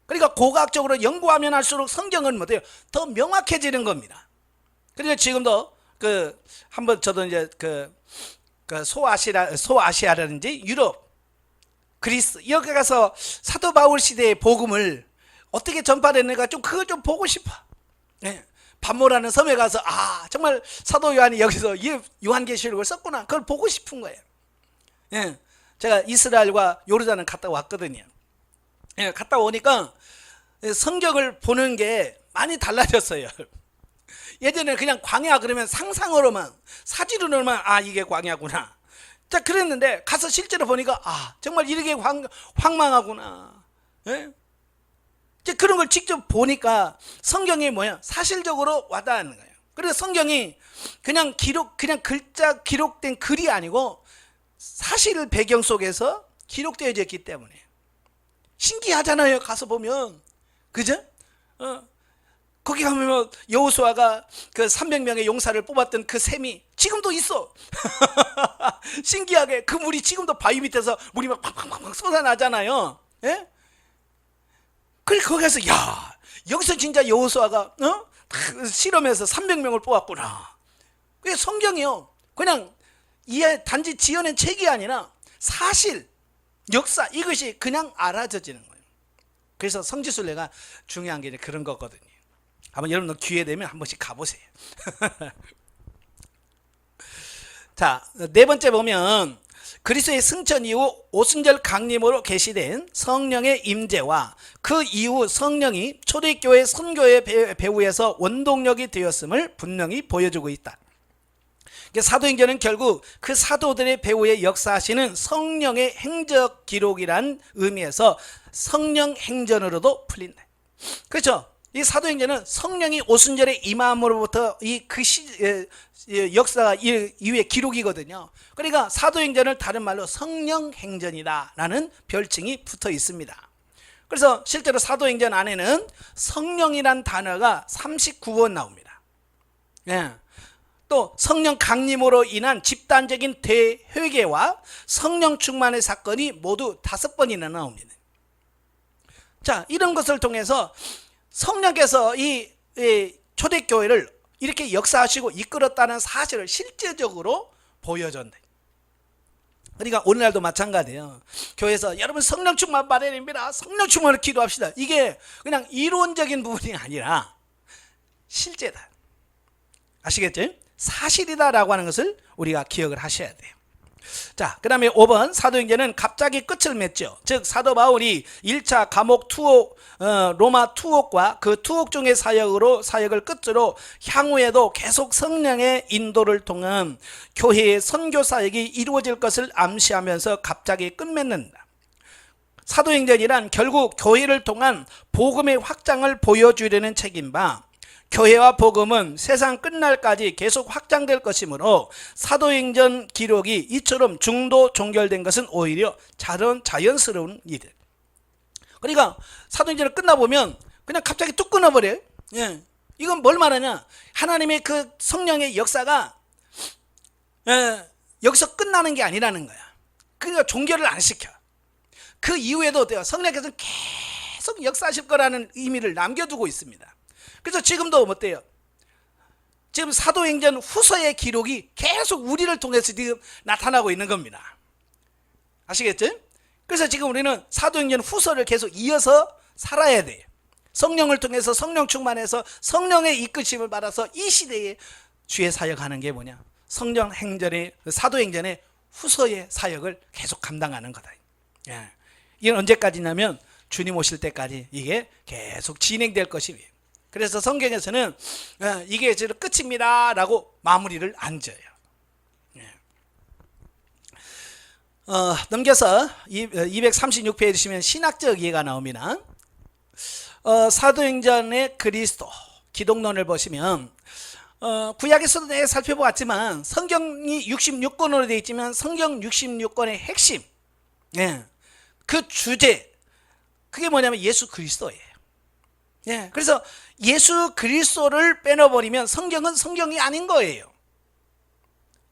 그러니까 고고학적으로 연구하면 할수록 성경은 뭐예요? 더 명확해지는 겁니다. 그러니까 지금도 한번 저도 이제 소아시아라든지 유럽, 그리스 여기 가서 사도 바울 시대의 복음을 어떻게 전파됐는가 그걸 좀 보고 싶어. 반모라는 섬에 가서 정말 사도 요한이 여기서 요한계시록을 썼구나, 그걸 보고 싶은 거예요. 제가 이스라엘과 요르단을 갔다 왔거든요. 갔다 오니까 성경을 보는 게 많이 달라졌어요. 예전에 그냥 광야 그러면 상상으로만, 사진으로만 이게 광야구나, 그랬는데 가서 실제로 보니까 정말 이렇게 황망하구나. 그런 걸 직접 보니까 성경이 사실적으로 와닿는 거예요. 그래서 성경이 그냥 글자 기록된 글이 아니고 사실 배경 속에서 기록되어져 있기 때문에 신기하잖아요. 가서 보면, 그죠? 거기 가면 여호수아가 그 300명의 용사를 뽑았던 그 샘이 지금도 있어. 신기하게 그 물이 지금도 바위 밑에서 물이 막 팍팍팍 쏟아나잖아요. 그래서 거기 가서 여기서 진짜 여호수아가 실험해서 300명을 뽑았구나. 그게 성경이요. 그냥 단지 지어낸 책이 아니라 사실, 역사, 이것이 그냥 알아져지는 거예요. 그래서 성지순례가 중요한 게 그런 거거든요. 한번 여러분들 기회 되면 한 번씩 가보세요. 자, 네 번째 보면 그리스도의 승천 이후 오순절 강림으로 계시된 성령의 임재와 그 이후 성령이 초대교회 선교의 배후에서 원동력이 되었음을 분명히 보여주고 있다. 사도행전은 결국 그 사도들의 배후에 역사하시는 성령의 행적 기록이란 의미에서 성령 행전으로도 풀린다. 그렇죠? 이 사도행전은 성령이 오순절에 임함으로부터 역사가 이후의 기록이거든요. 그러니까 사도행전을 다른 말로 성령행전이다라는 별칭이 붙어 있습니다. 그래서 실제로 사도행전 안에는 성령이란 단어가 39번 나옵니다. 예. 또 성령 강림으로 인한 집단적인 대회개와 성령 충만의 사건이 모두 5번이나 나옵니다. 자, 이런 것을 통해서 성령께서 이 초대교회를 이렇게 역사하시고 이끌었다는 사실을 실제적으로 보여준다. 그러니까 오늘날도 마찬가지예요. 교회에서 여러분 성령 충만 받아야 됩니다. 성령 충만을 기도합시다. 이게 그냥 이론적인 부분이 아니라 실제다. 아시겠죠? 사실이다라고 하는 것을 우리가 기억을 하셔야 돼요. 자, 그 다음에 5번 사도행전은 갑자기 끝을 맺죠. 즉 사도 바울이 1차 감옥 투옥, 로마 투옥과 그 투옥 중의 사역을 끝으로 향후에도 계속 성령의 인도를 통한 교회의 선교 사역이 이루어질 것을 암시하면서 갑자기 끝맺는다. 사도행전이란 결국 교회를 통한 복음의 확장을 보여주려는 책인 바 교회와 복음은 세상 끝날까지 계속 확장될 것이므로 사도행전 기록이 이처럼 중도 종결된 것은 오히려 자연스러운 일. 그러니까 사도행전을 끝나보면 그냥 갑자기 뚝 끊어버려요. 예. 이건 뭘 말하냐? 하나님의 그 성령의 역사가 여기서 끝나는 게 아니라는 거야. 그러니까 종결을 안 시켜. 그 이후에도 성령께서는 계속 역사하실 거라는 의미를 남겨두고 있습니다. 그래서 지금도 어때요? 지금 사도행전 후서의 기록이 계속 우리를 통해서 지금 나타나고 있는 겁니다. 아시겠죠? 그래서 지금 우리는 사도행전 후서를 계속 이어서 살아야 돼요. 성령을 통해서 성령 충만해서 성령의 이끄심을 받아서 이 시대에 주의 사역하는 게 뭐냐? 성령 행전의 사도행전의 후서의 사역을 계속 감당하는 거다. 예. 이건 언제까지냐면 주님 오실 때까지 이게 계속 진행될 것이에요. 그래서 성경에서는 이게 끝입니다 라고 마무리를 안 지어요. 넘겨서 236페이지시면 신학적 이해가 나옵니다. 사도행전의 그리스도 기독론을 보시면 구약에서도 내가 살펴보았지만 성경이 66권으로 되어 있지만 성경 66권의 핵심 그 주제 그게 뭐냐면 예수 그리스도예요. 예, 그래서 예수 그리스도를 빼놓아버리면 성경은 성경이 아닌 거예요.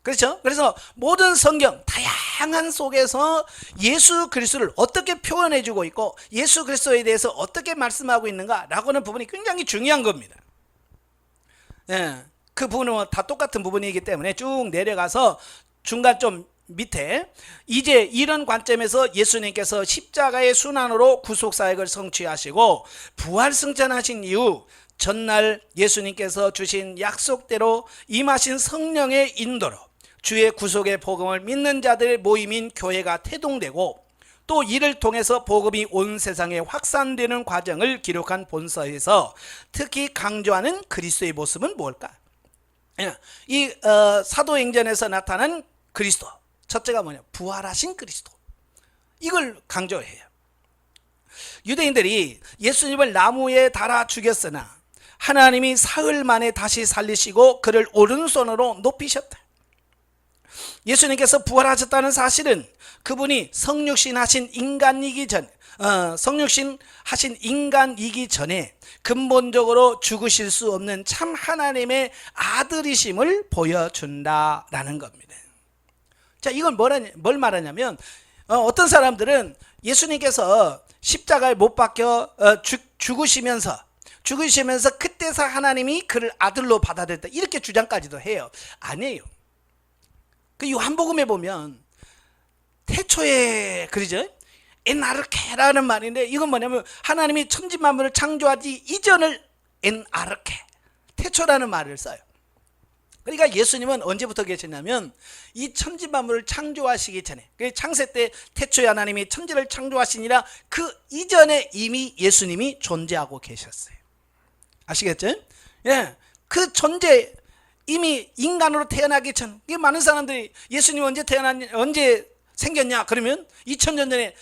그렇죠? 그래서 모든 성경 다양한 속에서 예수 그리스도를 어떻게 표현해주고 있고 예수 그리스도에 대해서 어떻게 말씀하고 있는가라고 하는 부분이 굉장히 중요한 겁니다. 예, 그 부분은 다 똑같은 부분이기 때문에 쭉 내려가서 중간 좀 밑에 이제 이런 관점에서 예수님께서 십자가의 순환으로 구속사역을 성취하시고 부활승천하신 이후 전날 예수님께서 주신 약속대로 임하신 성령의 인도로 주의 구속의 복음을 믿는 자들의 모임인 교회가 태동되고 또 이를 통해서 복음이 온 세상에 확산되는 과정을 기록한 본서에서 특히 강조하는 그리스도의 모습은 뭘까? 이 사도행전에서 나타난 그리스도 첫째가 뭐냐? 부활하신 그리스도. 이걸 강조해요. 유대인들이 예수님을 나무에 달아 죽였으나 하나님이 사흘 만에 다시 살리시고 그를 오른손으로 높이셨다. 예수님께서 부활하셨다는 사실은 그분이 성육신 하신 인간이기 전에 근본적으로 죽으실 수 없는 참 하나님의 아들이심을 보여준다라는 겁니다. 자, 이건 뭘 말하냐면 어떤 사람들은 예수님께서 십자가에 못 박혀 죽으시면서 그때서 하나님이 그를 아들로 받아들였다 이렇게 주장까지도 해요. 아니에요. 그 요한복음에 보면 태초에 그러죠? 엔아르케라는 말인데 이건 뭐냐면 하나님이 천지만물을 창조하기 이전을 엔아르케 태초라는 말을 써요. 그러니까 예수님은 언제부터 계셨냐면 이 천지만물을 창조하시기 전에 창세 때 태초에 하나님이 천지를 창조하시니라 그 이전에 이미 예수님이 존재하고 계셨어요. 아시겠죠? 예, 그 존재 이미 인간으로 태어나기 전 많은 사람들이 예수님 언제 생겼냐 그러면 2000년 전에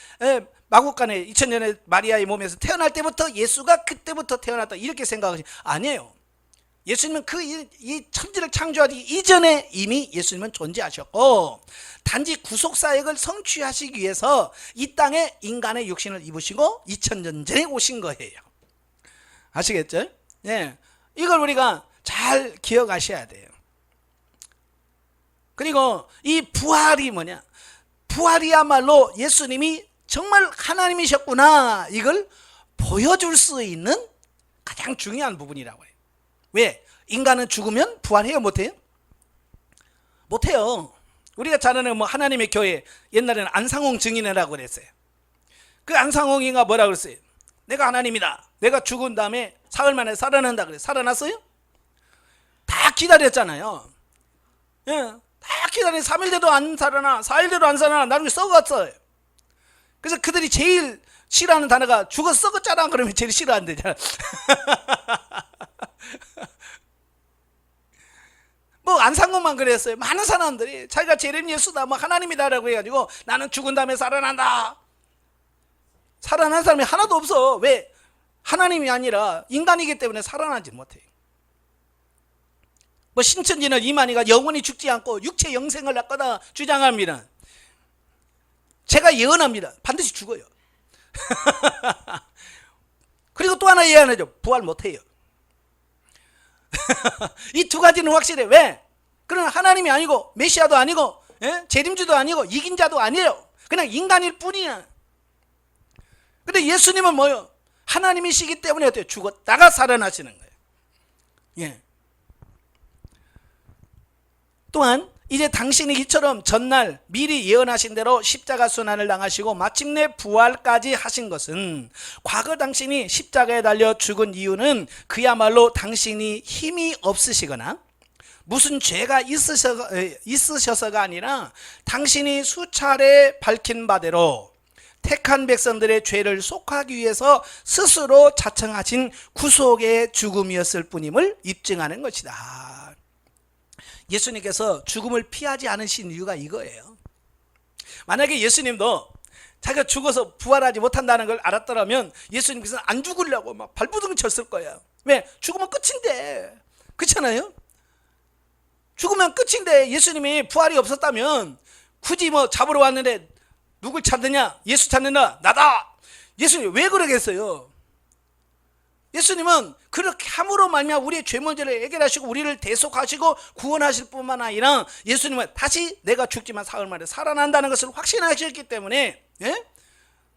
마구간에 2000년의 마리아의 몸에서 태어날 때부터 예수가 그때부터 태어났다 이렇게 생각하지 아니에요. 예수님은 이 천지를 창조하기 이전에 이미 예수님은 존재하셨고 단지 구속사역을 성취하시기 위해서 이 땅에 인간의 육신을 입으시고 2000년 전에 오신 거예요. 아시겠죠? 네. 이걸 우리가 잘 기억하셔야 돼요. 그리고 이 부활이 뭐냐? 부활이야말로 예수님이 정말 하나님이셨구나 이걸 보여줄 수 있는 가장 중요한 부분이라고 해요. 왜? 인간은 죽으면 부활해요? 못해요? 못해요. 우리가 잘 아는 하나님의 교회 옛날에는 안상홍 증인이라고 그랬어요. 그 안상홍이가 뭐라고 그랬어요? 내가 하나님이다. 내가 죽은 다음에 사흘 만에 살아난다 그래. 살아났어요? 다 기다렸잖아요. 예, 다 기다려. 3일 돼도 안 살아나, 4일 돼도 안 살아나. 나중에 썩었어요. 그래서 그들이 제일 싫어하는 단어가 죽어서 썩었잖아 그러면 제일 싫어한대잖아. 뭐 안상홍만 그랬어요. 많은 사람들이 자기가 제림 예수다 하나님이다라고 해가지고 나는 죽은 다음에 살아난다. 살아난 사람이 하나도 없어. 왜? 하나님이 아니라 인간이기 때문에 살아나지 못해. 신천지는 이만희가 영원히 죽지 않고 육체 영생을 할 거다 주장합니다. 제가 예언합니다. 반드시 죽어요. 그리고 또 하나 예언하죠. 부활 못해요. 이 두 가지는 확실해. 왜? 그러나 하나님이 아니고 메시아도 아니고 재림주도 아니고 이긴 자도 아니에요. 그냥 인간일 뿐이야. 근데 예수님은 뭐요? 하나님이시기 때문에 어때요? 죽었다가 살아나시는 거예요. 예. 또한 이제 당신이 이처럼 전날 미리 예언하신 대로 십자가 순환을 당하시고 마침내 부활까지 하신 것은 과거 당신이 십자가에 달려 죽은 이유는 그야말로 당신이 힘이 없으시거나 무슨 죄가 있으셔서가 아니라 당신이 수차례 밝힌 바대로 택한 백성들의 죄를 속하기 위해서 스스로 자청하신 구속의 죽음이었을 뿐임을 입증하는 것이다. 예수님께서 죽음을 피하지 않으신 이유가 이거예요. 만약에 예수님도 자기가 죽어서 부활하지 못한다는 걸 알았더라면 예수님께서는 안 죽으려고 막 발부둥 쳤을 거예요. 왜? 죽으면 끝인데. 그렇잖아요? 죽으면 끝인데 예수님이 부활이 없었다면 굳이 잡으러 왔는데 누굴 찾느냐? 예수 찾느냐? 나다! 예수님 왜 그러겠어요? 예수님은 그렇게 함으로 말미암아 우리의 죄 문제를 해결하시고 우리를 대속하시고 구원하실 뿐만 아니라 예수님은 다시 내가 죽지만 사흘 만에 살아난다는 것을 확신하셨기 때문에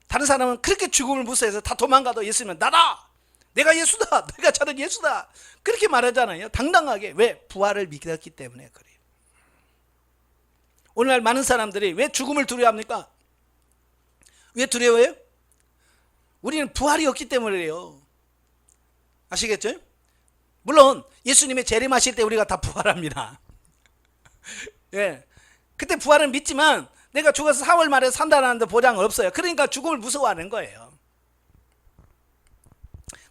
다른 사람은 그렇게 죽음을 무서워해서 다 도망가도 예수님은 나다! 내가 예수다! 내가 찾은 예수다! 그렇게 말하잖아요. 당당하게. 왜? 부활을 믿었기 때문에 그래요. 오늘날 많은 사람들이 왜 죽음을 두려워합니까? 왜 두려워해요? 우리는 부활이 없기 때문에 그래요. 아시겠죠? 물론 예수님의 재림하실 때 우리가 다 부활합니다. 예, 그때 부활은 믿지만 내가 죽어서 4월 말에 산다는 데 보장은 없어요. 그러니까 죽음을 무서워하는 거예요.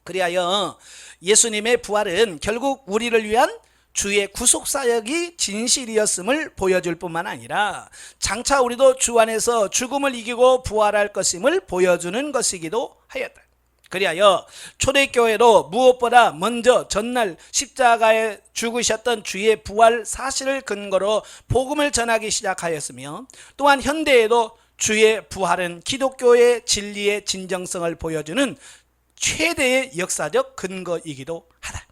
그리하여 예수님의 부활은 결국 우리를 위한 주의 구속사역이 진실이었음을 보여줄 뿐만 아니라 장차 우리도 주 안에서 죽음을 이기고 부활할 것임을 보여주는 것이기도 하였다. 그리하여 초대교회로 무엇보다 먼저 전날 십자가에 죽으셨던 주의 부활 사실을 근거로 복음을 전하기 시작하였으며 또한 현대에도 주의 부활은 기독교의 진리의 진정성을 보여주는 최대의 역사적 근거이기도 하다.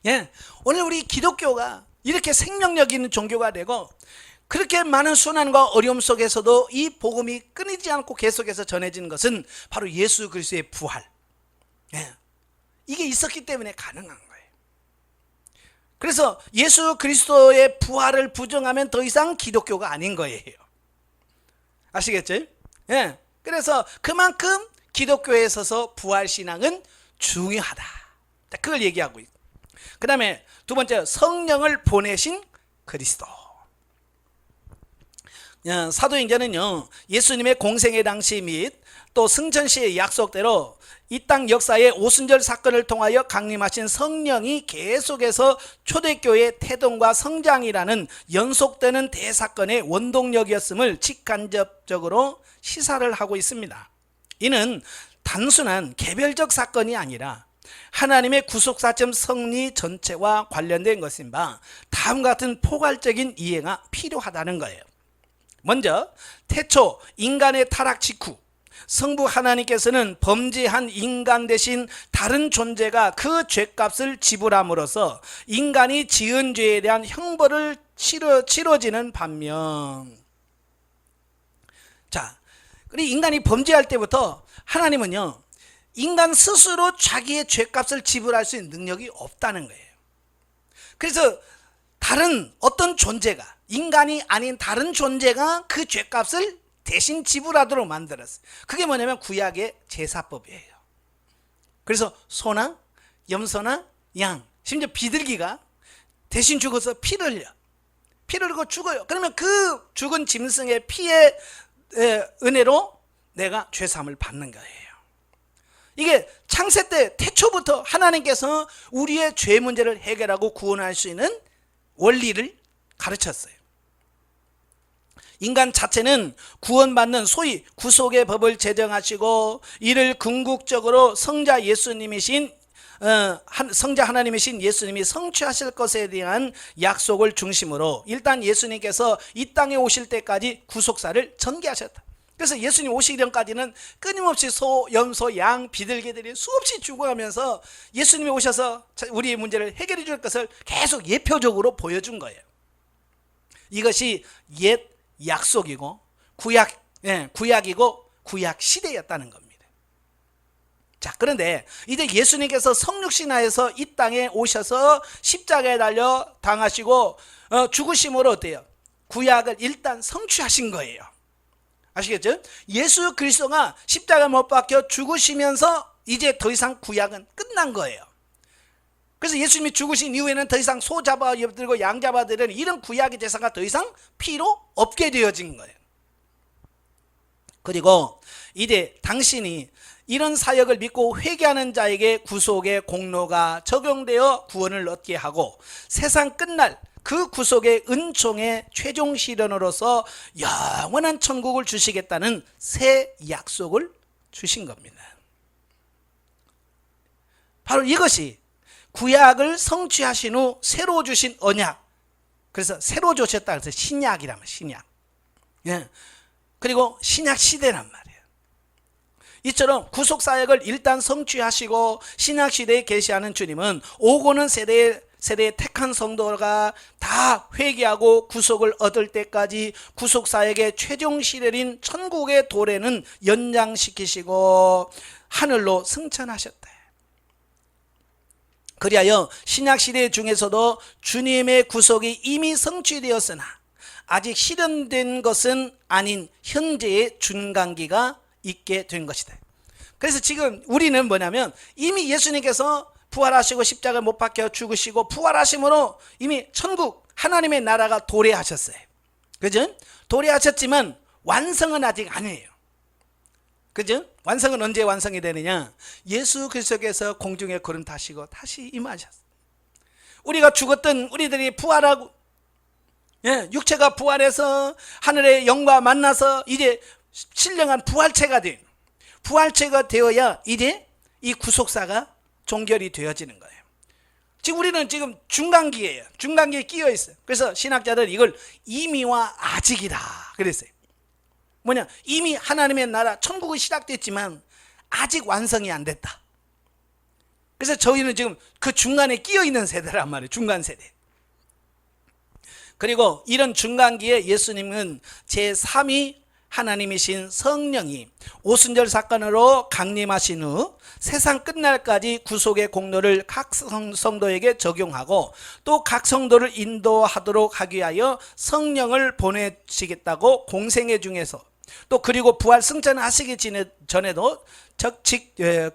예, 오늘 우리 기독교가 이렇게 생명력 있는 종교가 되고 그렇게 많은 순환과 어려움 속에서도 이 복음이 끊이지 않고 계속해서 전해지는 것은 바로 예수 그리스도의 부활. 예, 이게 있었기 때문에 가능한 거예요. 그래서 예수 그리스도의 부활을 부정하면 더 이상 기독교가 아닌 거예요. 아시겠죠? 예, 그래서 그만큼 기독교에 있어서 부활신앙은 중요하다. 그걸 얘기하고 있고. 그 다음에 두 번째, 성령을 보내신 그리스도. 사도행전은요 예수님의 공생의 당시 및 또 승천씨의 약속대로 이 땅 역사의 오순절 사건을 통하여 강림하신 성령이 계속해서 초대교회의 태동과 성장이라는 연속되는 대사건의 원동력이었음을 직간접적으로 시사를 하고 있습니다. 이는 단순한 개별적 사건이 아니라 하나님의 구속사점 성리 전체와 관련된 것인 바 다음과 같은 포괄적인 이해가 필요하다는 거예요. 먼저 태초 인간의 타락 직후 성부 하나님께서는 범죄한 인간 대신 다른 존재가 그 죄값을 지불함으로써 인간이 지은 죄에 대한 형벌을 치러지는 반면, 자, 그리고 인간이 범죄할 때부터 하나님은요, 인간 스스로 자기의 죄값을 지불할 수 있는 능력이 없다는 거예요. 그래서 다른 어떤 존재가, 인간이 아닌 다른 존재가 그 죄값을 대신 지불하도록 만들었어요. 그게 뭐냐면 구약의 제사법이에요. 그래서 소나 염소나 양, 심지어 비둘기가 대신 죽어서 피를 흘려. 피를 흘리고 죽어요. 그러면 그 죽은 짐승의 피의 은혜로 내가 죄사함을 받는 거예요. 이게 창세 때 태초부터 하나님께서 우리의 죄 문제를 해결하고 구원할 수 있는 원리를 가르쳤어요. 인간 자체는 구원받는 소위 구속의 법을 제정하시고 이를 궁극적으로 성자 예수님이신 성자 하나님이신 예수님이 성취하실 것에 대한 약속을 중심으로 일단 예수님께서 이 땅에 오실 때까지 구속사를 전개하셨다. 그래서 예수님 오시기 전까지는 끊임없이 소, 염소, 양, 비둘기들이 수없이 죽어가면서 예수님이 오셔서 우리의 문제를 해결해 줄 것을 계속 예표적으로 보여준 거예요. 이것이 옛 약속이고 구약이고 구약 시대였다는 겁니다. 자, 그런데 이제 예수님께서 성육신하여서 이 땅에 오셔서 십자가에 달려 당하시고 죽으심으로 어때요? 구약을 일단 성취하신 거예요. 아시겠죠? 예수 그리스도가 십자가 못 박혀 죽으시면서 이제 더 이상 구약은 끝난 거예요. 그래서 예수님이 죽으신 이후에는 더 이상 소 잡아들고 양 잡아들이는 이런 구약의 제사가 더 이상 필요 없게 되어진 거예요. 그리고 이제 당신이 이런 사역을 믿고 회개하는 자에게 구속의 공로가 적용되어 구원을 얻게 하고 세상 끝날 그 구속의 은총의 최종 실현으로서 영원한 천국을 주시겠다는 새 약속을 주신 겁니다. 바로 이것이 구약을 성취하신 후 새로 주신 언약, 그래서 새로 주셨다 그래서 신약이라면 신약. 예. 그리고 신약 시대란 말이에요. 이처럼 구속 사역을 일단 성취하시고 신약 시대에 계시하는 주님은 오고는 세대의 택한 성도가 다 회개하고 구속을 얻을 때까지 구속 사역의 최종 시련인 천국의 도래는 연장시키시고 하늘로 승천하셨다. 그리하여 신약 시대 중에서도 주님의 구속이 이미 성취되었으나 아직 실현된 것은 아닌 현재의 중간기가 있게 된 것이다. 그래서 지금 우리는 뭐냐면 이미 예수님께서 부활하시고 십자가에 못 박혀 죽으시고 부활하심으로 이미 천국 하나님의 나라가 도래하셨어요. 그죠? 도래하셨지만 완성은 아직 아니에요. 그죠? 완성은 언제 완성이 되느냐? 예수 그리스도께서 공중에 구름 타시고 다시 임하셨어요. 우리가 죽었던 우리들이 부활하고 육체가 부활해서 하늘의 영과 만나서 이제 신령한 부활체가 되어야 이제 이 구속사가 종결이 되어지는 거예요. 지금 우리는 지금 중간기예요. 중간기에 끼어 있어요. 그래서 신학자들은 이걸 이미와 아직이다 그랬어요. 뭐냐? 이미 하나님의 나라 천국이 시작됐지만 아직 완성이 안 됐다. 그래서 저희는 지금 그 중간에 끼어 있는 세대란 말이에요. 중간 세대. 그리고 이런 중간기에 예수님은 제3위 하나님이신 성령이 오순절 사건으로 강림하신 후 세상 끝날까지 구속의 공로를 각 성도에게 적용하고 또 각 성도를 인도하도록 하기 위하여 성령을 보내시겠다고 공생애 중에서 또 그리고 부활 승천하시기 전에도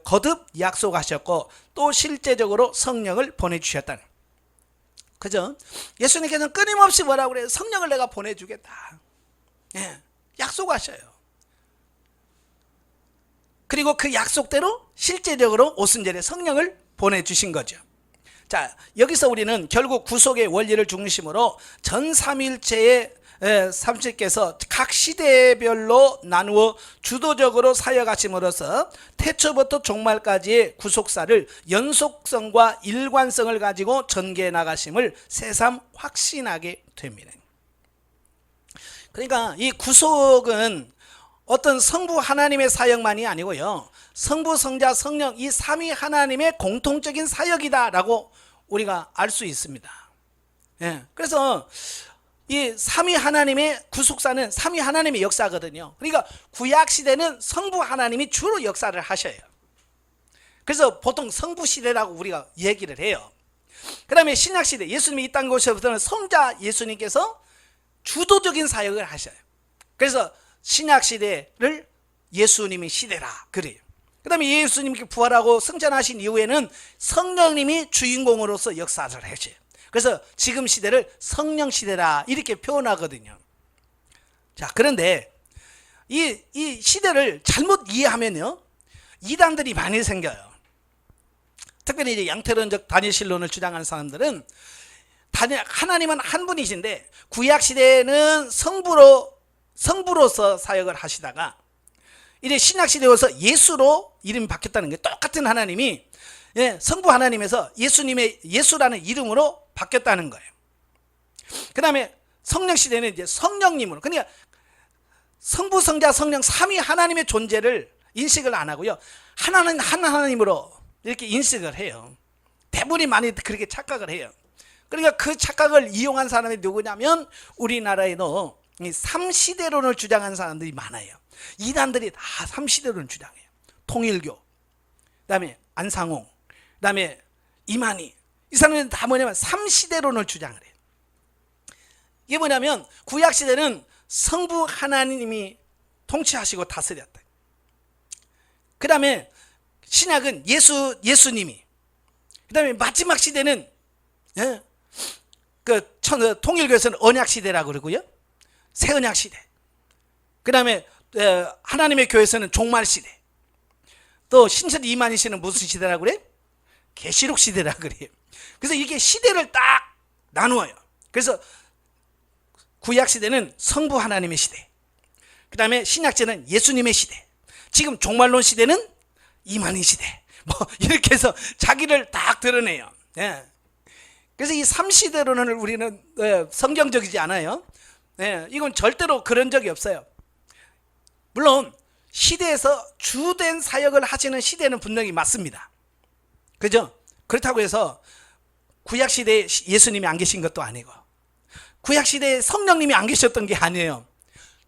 거듭 약속하셨고 또 실제적으로 성령을 보내주셨다는, 그죠? 예수님께서는 끊임없이 뭐라고 그래요? 성령을 내가 보내주겠다. 예, 약속하셔요. 그리고 그 약속대로 실제적으로 오순절에 성령을 보내주신 거죠. 자, 여기서 우리는 결국 구속의 원리를 중심으로 전 삼위일체의 삼위께서 각 시대별로 나누어 주도적으로 사역하심으로써 태초부터 종말까지의 구속사를 연속성과 일관성을 가지고 전개해 나가심을 새삼 확신하게 됩니다. 그러니까 이 구속은 어떤 성부 하나님의 사역만이 아니고요, 성부, 성자, 성령 이 삼위 하나님의 공통적인 사역이다라고 우리가 알 수 있습니다. 예, 그래서 이 삼위 하나님의 구속사는 삼위 하나님의 역사거든요. 그러니까 구약 시대는 성부 하나님이 주로 역사를 하셔요. 그래서 보통 성부 시대라고 우리가 얘기를 해요. 그 다음에 신약 시대, 예수님이 이 땅에 오셔서부터는 성자 예수님께서 주도적인 사역을 하셔요. 그래서 신약 시대를 예수님의 시대라 그래요. 그 다음에 예수님이 부활하고 승천하신 이후에는 성령님이 주인공으로서 역사를 하셔요. 그래서 지금 시대를 성령 시대라 이렇게 표현하거든요. 자, 그런데 이 시대를 잘못 이해하면요, 이단들이 많이 생겨요. 특별히 이제 양태론적 다니엘론을 주장하는 사람들은 하나님은 한 분이신데 구약 시대에는 성부로서 사역을 하시다가 이제 신약 시대에 와서 예수로 이름이 바뀌었다는 게, 똑같은 하나님이 성부 하나님에서 예수라는 이름으로 바뀌었다는 거예요. 그 다음에 성령 시대는 이제 성령님으로, 그러니까 성부, 성자, 성령 삼위 하나님의 존재를 인식을 안 하고요, 하나는 한 하나님으로 이렇게 인식을 해요. 대부분이 많이 그렇게 착각을 해요. 그러니까 그 착각을 이용한 사람이 누구냐면 우리나라에도 이 3시대론을 주장하는 사람들이 많아요. 이단들이 다 3시대론을 주장해요. 통일교, 그 다음에 안상홍, 그 다음에 이만희, 이 사람들은 다 뭐냐면 3시대론을 주장을 해요. 이게 뭐냐면 구약시대는 성부 하나님이 통치하시고 다스렸다. 그 다음에 신약은 예수님이, 그 다음에 마지막 시대는 통일교에서는 언약시대라고 그러고요, 새 언약시대, 그 다음에 하나님의 교회에서는 종말시대, 또 신천 이만희 씨는 무슨 시대라고 그래? 계시록 시대라고 그래요. 그래서 이게 시대를 딱 나누어요. 그래서 구약시대는 성부 하나님의 시대, 그 다음에 신약시대는 예수님의 시대, 지금 종말론 시대는 이만희 시대, 뭐 이렇게 해서 자기를 딱 드러내요. 그래서 이 3시대론을 우리는 성경적이지 않아요. 이건 절대로 그런 적이 없어요. 물론 시대에서 주된 사역을 하시는 시대는 분명히 맞습니다. 그죠? 그렇다고 해서 구약시대에 예수님이 안 계신 것도 아니고 구약시대에 성령님이 안 계셨던 게 아니에요.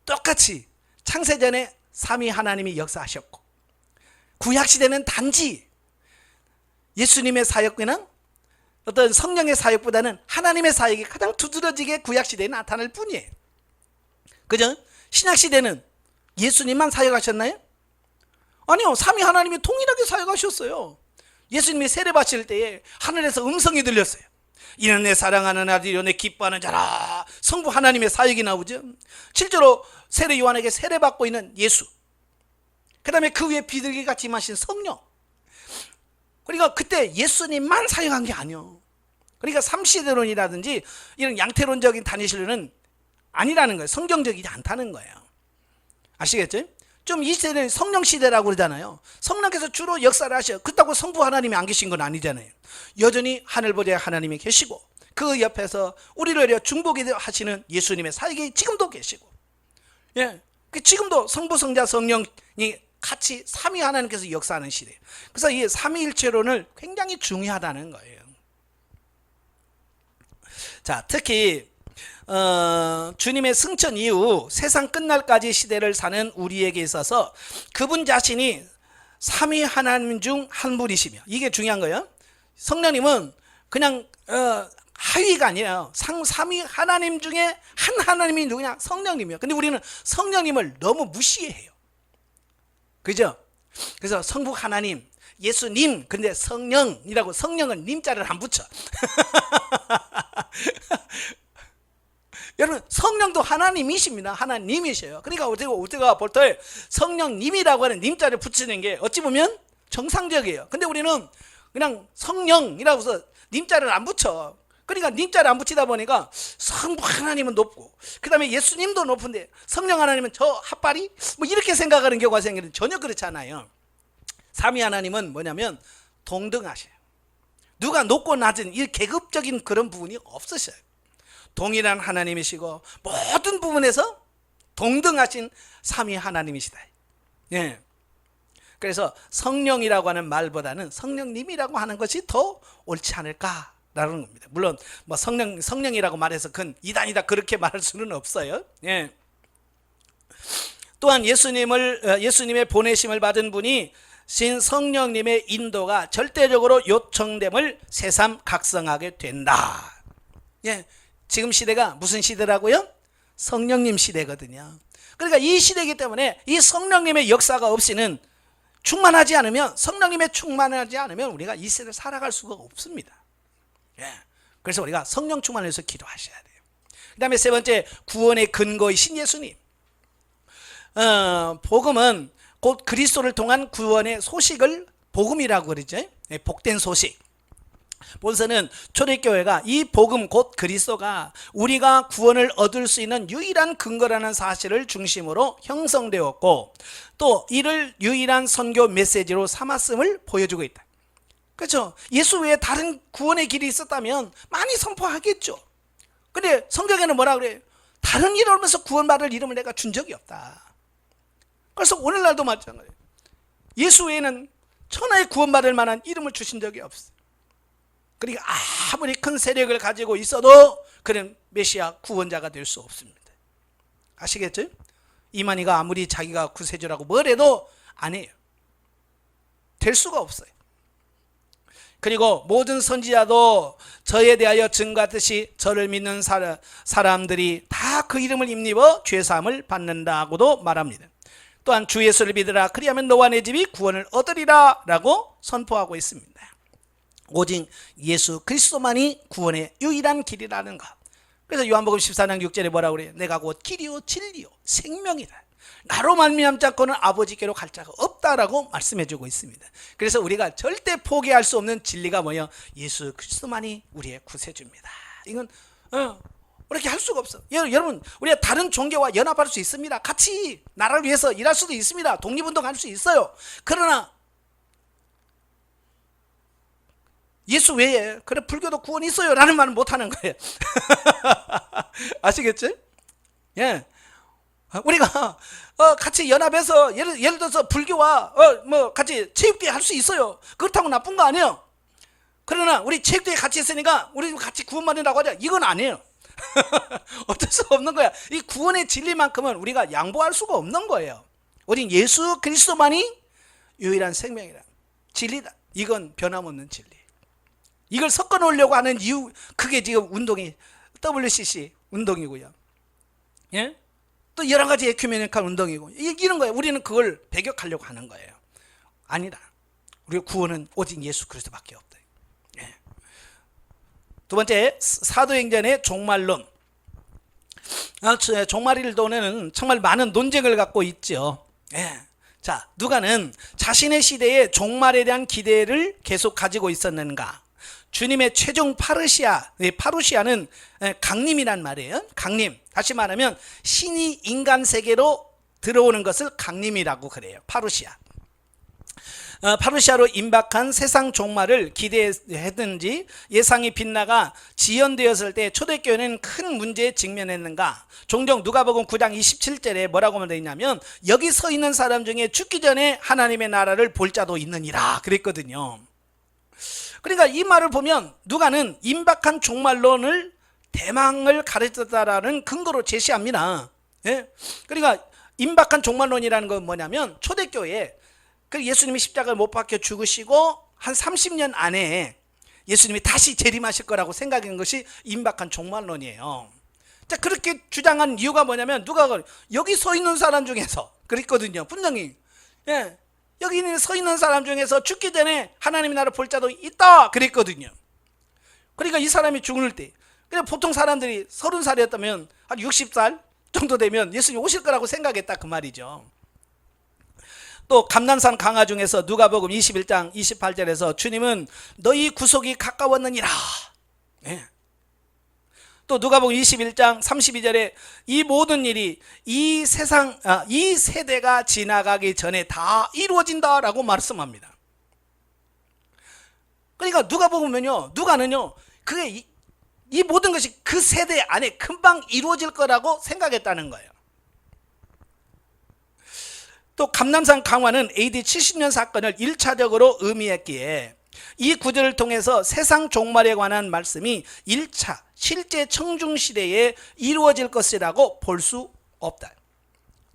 똑같이 창세전에 삼위 하나님이 역사하셨고, 구약시대는 단지 예수님의 사역과는 어떤 성령의 사역보다는 하나님의 사역이 가장 두드러지게 구약시대에 나타날 뿐이에요. 그죠? 신약시대는 예수님만 사역하셨나요? 아니요, 삼위 하나님이 동일하게 사역하셨어요. 예수님이 세례받으실 때에 하늘에서 음성이 들렸어요. 이는 내 사랑하는 아들이요 내 기뻐하는 자라. 성부 하나님의 사역이 나오죠. 실제로 세례 요한에게 세례받고 있는 예수, 그 다음에 그 위에 비둘기같이 임하신 성령. 그러니까 그때 예수님만 사역한 게 아니요. 그러니까 삼시대론이라든지 이런 양태론적인 다니엘론은 아니라는 거예요. 성경적이지 않다는 거예요. 아시겠죠? 좀 이 시대는 성령 시대라고 그러잖아요. 성령께서 주로 역사를 하셔요. 그렇다고 성부 하나님이 안 계신 건 아니잖아요. 여전히 하늘보좌에 하나님이 계시고 그 옆에서 우리를 중보게 하시는 예수님의 사역이 지금도 계시고, 지금도 성부, 성자, 성령이 같이 삼위 하나님께서 역사하는 시대예요. 그래서 이 삼위일체론을 굉장히 중요하다는 거예요. 자, 특히 주님의 승천 이후 세상 끝날까지 시대를 사는 우리에게 있어서 그분 자신이 삼위 하나님 중 한 분이시며, 이게 중요한 거예요. 성령님은 그냥 하위가 아니에요. 삼위 하나님 중에 한 하나님이 누구냐? 성령님이에요. 근데 우리는 성령님을 너무 무시해요. 그죠? 그래서 성부 하나님, 예수님, 근데 성령이라고, 성령은 님자를 안 붙여. 여러분 성령도 하나님이십니다. 하나님이셔요. 그러니까 우리가 볼 때 성령님이라고 하는 님자를 붙이는 게 어찌 보면 정상적이에요. 근데 우리는 그냥 성령이라고 해서 님자를 안 붙여. 그러니까 님자를 안 붙이다 보니까 성부 하나님은 높고 그 다음에 예수님도 높은데 성령 하나님은 저 핫바리? 뭐 이렇게 생각하는 경우가 생기는데 전혀 그렇지 않아요. 삼위 하나님은 뭐냐면 동등하셔요. 누가 높고 낮은 이 계급적인 그런 부분이 없으셔요. 동일한 하나님이시고 모든 부분에서 동등하신 삼위 하나님이시다. 예. 그래서 성령이라고 하는 말보다는 성령님이라고 하는 것이 더 옳지 않을까라는 겁니다. 물론 뭐 성령이라고 말해서 그건 이단이다 그렇게 말할 수는 없어요. 예. 또한 예수님의 보내심을 받은 분이 신 성령님의 인도가 절대적으로 요청됨을 새삼 각성하게 된다. 예. 지금 시대가 무슨 시대라고요? 성령님 시대거든요. 그러니까 이 시대이기 때문에 이 성령님의 역사가 없이는 충만하지 않으면 성령님의 충만하지 않으면 우리가 이 세대를 살아갈 수가 없습니다. 예. 그래서 우리가 성령 충만을 위해서 기도하셔야 돼요. 그 다음에 세 번째 구원의 근거이신 예수님. 복음은 곧 그리스도를 통한 구원의 소식을 복음이라고 그러죠. 예, 복된 소식. 본서는 초대교회가 이 복음 곧 그리스도가 우리가 구원을 얻을 수 있는 유일한 근거라는 사실을 중심으로 형성되었고 또 이를 유일한 선교 메시지로 삼았음을 보여주고 있다. 그렇죠? 예수 외에 다른 구원의 길이 있었다면 많이 선포하겠죠. 근데 성경에는 뭐라 그래요? 다른 일을 하면서 구원받을 이름을 내가 준 적이 없다. 그래서 오늘날도 마찬가지예요. 예수 외에는 천하에 구원받을 만한 이름을 주신 적이 없어요. 그러니까 아무리 큰 세력을 가지고 있어도 그는 메시아 구원자가 될 수 없습니다. 아시겠죠? 이만희가 아무리 자기가 구세주라고 뭘 해도 안 해요. 될 수가 없어요. 그리고 모든 선지자도 저에 대하여 증거하듯이 저를 믿는 사람들이 다 그 이름을 힘입어 죄사함을 받는다고도 말합니다. 또한 주 예수를 믿으라 그리하면 너와 내 집이 구원을 얻으리라 라고 선포하고 있습니다. 오직 예수 그리스도만이 구원의 유일한 길이라는 것. 그래서 요한복음 14장 6절에 뭐라고 그래요? 내가 곧 길이요 진리요 생명이다. 나로 말미암지 않고는 아버지께로 갈 자가 없다라고 말씀해주고 있습니다. 그래서 우리가 절대 포기할 수 없는 진리가 뭐예요? 예수 그리스도만이 우리의 구세주입니다. 이건 그렇게 할 수가 없어. 여러분 우리가 다른 종교와 연합할 수 있습니다. 같이 나라를 위해서 일할 수도 있습니다. 독립운동할 수 있어요. 그러나 예수 외에 그래 불교도 구원이 있어요 라는 말은 못하는 거예요. 아시겠죠? 예, 우리가 같이 연합해서 예를 들어서 불교와 뭐 같이 체육대회 할 수 있어요. 그렇다고 나쁜 거 아니에요. 그러나 우리 체육대회 같이 했으니까 우리 같이 구원받는다고 하자, 이건 아니에요. 어쩔 수가 없는 거야. 이 구원의 진리만큼은 우리가 양보할 수가 없는 거예요. 우린 예수 그리스도만이 유일한 생명이라 진리다. 이건 변함없는 진리. 이걸 섞어 놓으려고 하는 이유, 그게 지금 운동이 WCC 운동이고요. 예? 또 여러 가지 에큐메니컬 운동이고 이런 거예요. 우리는 그걸 배격하려고 하는 거예요. 아니다. 우리의 구원은 오직 예수 그리스도밖에 없다. 예. 두 번째, 사도행전의 종말론. 종말론에는 정말 많은 논쟁을 갖고 있죠. 예. 자, 누가는 자신의 시대에 종말에 대한 기대를 계속 가지고 있었는가? 주님의 최종 파루시아는 강림이란 말이에요. 강림. 다시 말하면 신이 인간 세계로 들어오는 것을 강림이라고 그래요. 파루시아. 파루시아로 임박한 세상 종말을 기대했든지 예상이 빗나가 지연되었을 때 초대교회는 큰 문제에 직면했는가? 종종 누가복음 9장 27절에 뭐라고 되어 있냐면 여기 서 있는 사람 중에 죽기 전에 하나님의 나라를 볼 자도 있느니라 그랬거든요. 그러니까 이 말을 보면 누가는 임박한 종말론을 대망을 가르쳤다라는 근거로 제시합니다. 예? 그러니까 임박한 종말론이라는 건 뭐냐면 초대교회에 예수님이 십자가를 못 박혀 죽으시고 한 30년 안에 예수님이 다시 재림하실 거라고 생각한 것이 임박한 종말론이에요. 자, 그렇게 주장한 이유가 뭐냐면 누가 여기 서 있는 사람 중에서 그랬거든요. 분명히. 예. 여기 서 있는 사람 중에서 죽기 전에 하나님의 나라를 볼 자도 있다 그랬거든요. 그러니까 이 사람이 죽을 때 그냥 보통 사람들이 30살이었다면 한 60살 정도 되면 예수님 오실 거라고 생각했다 그 말이죠. 또 감난산 강화 중에서 누가복음 21장 28절에서 주님은 너희 구속이 가까웠느니라. 네. 또 누가복음 21장 32절에 이 모든 일이 이 세대가 지나가기 전에 다 이루어진다라고 말씀합니다. 그러니까 누가복음은요, 누가는요, 그게 이 모든 것이 그 세대 안에 금방 이루어질 거라고 생각했다는 거예요. 또 감남산 강화는 AD 70년 사건을 1차적으로 의미했기에 이 구절을 통해서 세상 종말에 관한 말씀이 1차 실제 청중시대에 이루어질 것이라고 볼 수 없다.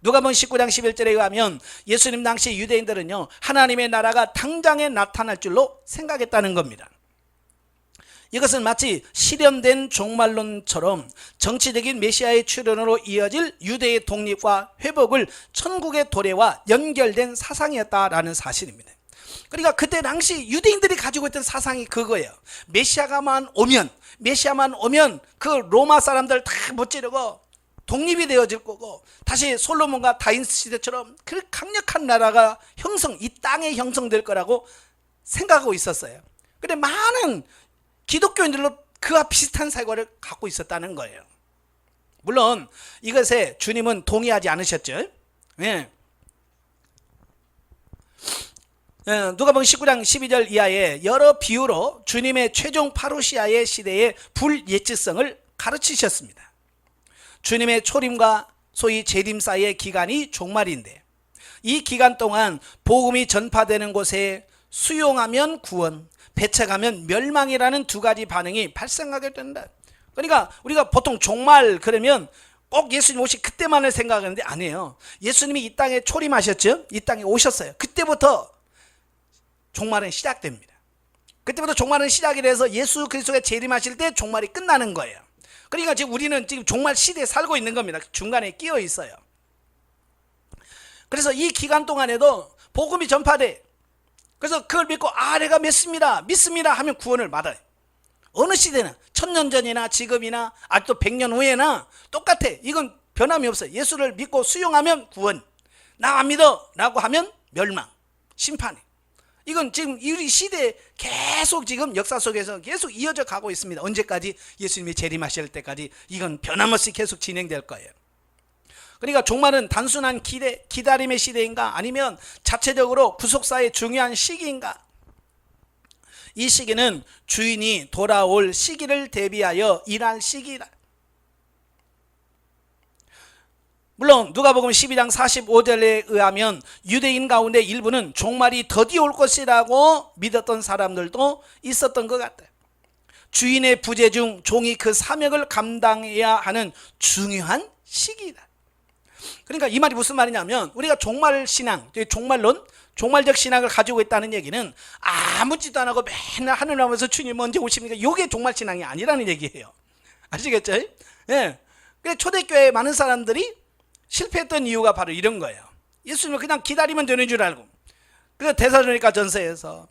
누가복음 19장 11절에 의하면 예수님 당시 유대인들은요, 하나님의 나라가 당장에 나타날 줄로 생각했다는 겁니다. 이것은 마치 실현된 종말론처럼 정치적인 메시아의 출현으로 이어질 유대의 독립과 회복을 천국의 도래와 연결된 사상이었다라는 사실입니다. 그러니까 그때 당시 유대인들이 가지고 있던 사상이 그거예요. 메시아만 오면 그 로마 사람들 다 무찌르고 독립이 되어질 거고, 다시 솔로몬과 다윗 시대처럼 그 강력한 나라가 이 땅에 형성될 거라고 생각하고 있었어요. 근데 많은 기독교인들로 그와 비슷한 사고를 갖고 있었다는 거예요. 물론 이것에 주님은 동의하지 않으셨죠. 네. 누가복음 19장 12절 이하에 여러 비유로 주님의 최종 파루시아의 시대의 불예측성을 가르치셨습니다. 주님의 초림과 소위 재림 사이의 기간이 종말인데, 이 기간 동안 복음이 전파되는 곳에 수용하면 구원, 배척하면 멸망이라는 두 가지 반응이 발생하게 된다. 그러니까 우리가 보통 종말 그러면 꼭 예수님 오시 그때만을 생각하는데 아니에요. 예수님이 이 땅에 초림하셨죠. 이 땅에 오셨어요. 그때부터 종말은 시작됩니다. 그때부터 종말은 시작이 돼서 예수 그리스도가 재림하실 때 종말이 끝나는 거예요. 그러니까 지금 우리는 지금 종말 시대에 살고 있는 겁니다. 중간에 끼어 있어요. 그래서 이 기간 동안에도 복음이 전파돼. 그래서 그걸 믿고 내가 믿습니다 하면 구원을 받아요. 어느 시대나 1000년 전이나 지금이나 아직도 100년 후에나 똑같아. 이건 변함이 없어요. 예수를 믿고 수용하면 구원, 나 안 믿어 라고 하면 멸망, 심판이. 이건 지금 우리 시대에 계속 지금 역사 속에서 계속 이어져 가고 있습니다. 언제까지? 예수님이 재림하실 때까지 이건 변함없이 계속 진행될 거예요. 그러니까 종말은 단순한 기다림의 시대인가, 아니면 자체적으로 구속사의 중요한 시기인가? 이 시기는 주인이 돌아올 시기를 대비하여 일할 시기다. 물론 누가복음 12장 45절에 의하면 유대인 가운데 일부는 종말이 더디어 올 것이라고 믿었던 사람들도 있었던 것 같아요. 주인의 부재 중 종이 그 사명을 감당해야 하는 중요한 시기다. 그러니까 이 말이 무슨 말이냐면, 우리가 종말 신앙, 종말론, 종말적 신앙을 가지고 있다는 얘기는 아무 짓도 안 하고 맨날 하늘 나면서 주님 언제 오십니까? 이게 종말 신앙이 아니라는 얘기예요. 아시겠죠? 예. 그래서 초대교회에 많은 사람들이 실패했던 이유가 바로 이런 거예요. 예수님을 그냥 기다리면 되는 줄 알고. 그래서 데살로니가 전서에서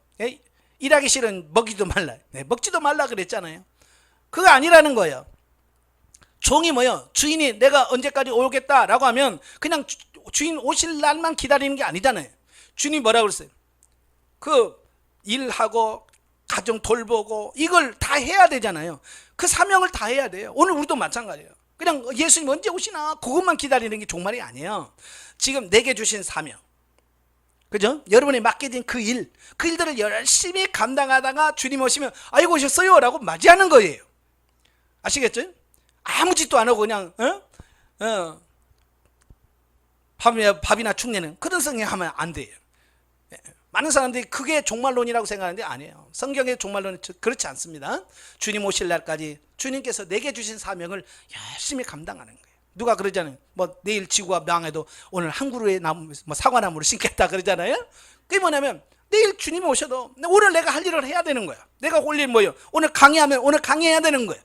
일하기 싫은 먹지도 말라. 먹지도 말라 그랬잖아요. 그거 아니라는 거예요. 종이 뭐예요? 주인이 내가 언제까지 오겠다라고 하면 그냥 주인 오실 날만 기다리는 게 아니잖아요. 주인이 뭐라고 그랬어요? 그 일하고 가정 돌보고 이걸 다 해야 되잖아요. 그 사명을 다 해야 돼요. 오늘 우리도 마찬가지예요. 그냥 예수님 언제 오시나 그것만 기다리는 게 종말이 아니에요. 지금 내게 주신 사명, 그죠? 여러분이 맡겨진 그 일들을 열심히 감당하다가 주님 오시면 아이고 오셨어요 라고 맞이하는 거예요. 아시겠죠? 아무 짓도 안 하고 그냥 밥이나 축내는 그런 성경하면 안 돼요. 많은 사람들이 그게 종말론이라고 생각하는데 아니에요. 성경의 종말론은 그렇지 않습니다. 주님 오실 날까지 주님께서 내게 주신 사명을 열심히 감당하는 거예요. 누가 그러잖아요. 뭐 내일 지구가 망해도 오늘 한 그루의 나무, 사과나무를 심겠다 그러잖아요. 그게 뭐냐면 내일 주님이 오셔도 오늘 내가 할 일을 해야 되는 거야. 내가 올 일 뭐예요? 오늘 강의하면 오늘 강의해야 되는 거예요.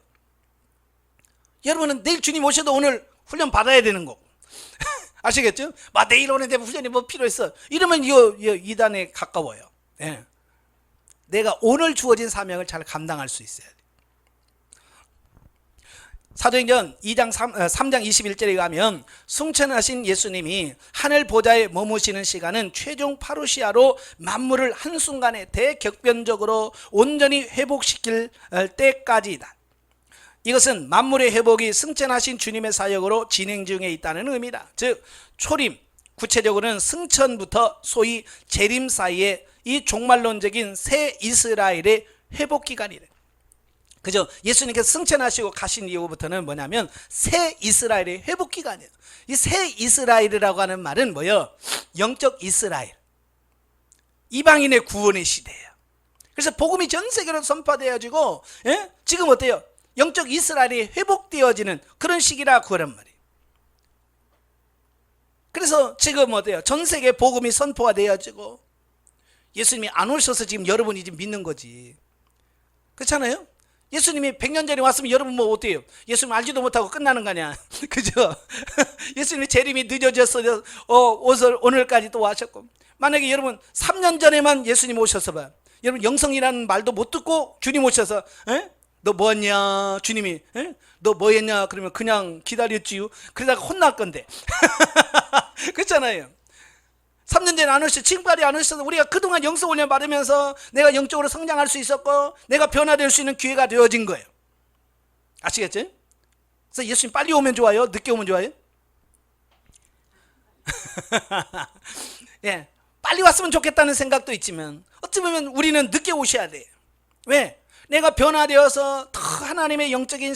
여러분은 내일 주님 오셔도 오늘 훈련 받아야 되는 거고. 아시겠죠? 내일 오는데 훈련이 뭐 필요했어. 이러면 이단에 가까워요. 예. 내가 오늘 주어진 사명을 잘 감당할 수 있어야 돼. 사도행전 3장 21절에 가면 승천하신 예수님이 하늘 보좌에 머무시는 시간은 최종 파루시아로 만물을 한순간에 대격변적으로 온전히 회복시킬 때까지이다. 이것은 만물의 회복이 승천하신 주님의 사역으로 진행 중에 있다는 의미다. 즉 초림, 구체적으로는 승천부터 소위 재림 사이에 이 종말론적인 새 이스라엘의 회복 기간이래. 그죠? 예수님께서 승천하시고 가신 이후부터는 뭐냐면 새 이스라엘의 회복 기간이에요. 이 새 이스라엘이라고 하는 말은 뭐예요? 영적 이스라엘, 이방인의 구원의 시대예요. 그래서 복음이 전 세계로 선포되어지고, 예? 지금 어때요? 영적 이스라엘이 회복되어지는 그런 시기라 그런 말이에요. 그래서 지금 어때요? 전 세계 복음이 선포가 되어지고 예수님이 안 오셔서 지금 여러분이 지금 믿는 거지. 그렇잖아요? 예수님이 100년 전에 왔으면 여러분 뭐 어때요? 예수님 알지도 못하고 끝나는 거 아니야. 그죠? 예수님이 재림이 늦어졌어요. 오늘까지 또 와셨고. 만약에 여러분 3년 전에만 예수님 오셔서 봐. 여러분 영성이라는 말도 못 듣고 주님 오셔서 너 뭐했냐? 주님이 너 뭐했냐? 그러면 그냥 기다렸지요. 그러다가 혼날 건데. 그렇잖아요. 3년 전에 안 오셔서 지금까지 안 오셔서 우리가 그동안 영성 훈련 받으면서 내가 영적으로 성장할 수 있었고 내가 변화될 수 있는 기회가 되어진 거예요. 아시겠죠? 그래서 예수님 빨리 오면 좋아요? 늦게 오면 좋아요? 예, 빨리 왔으면 좋겠다는 생각도 있지만 어찌 보면 우리는 늦게 오셔야 돼요. 왜? 내가 변화되어서 더 하나님의 영적인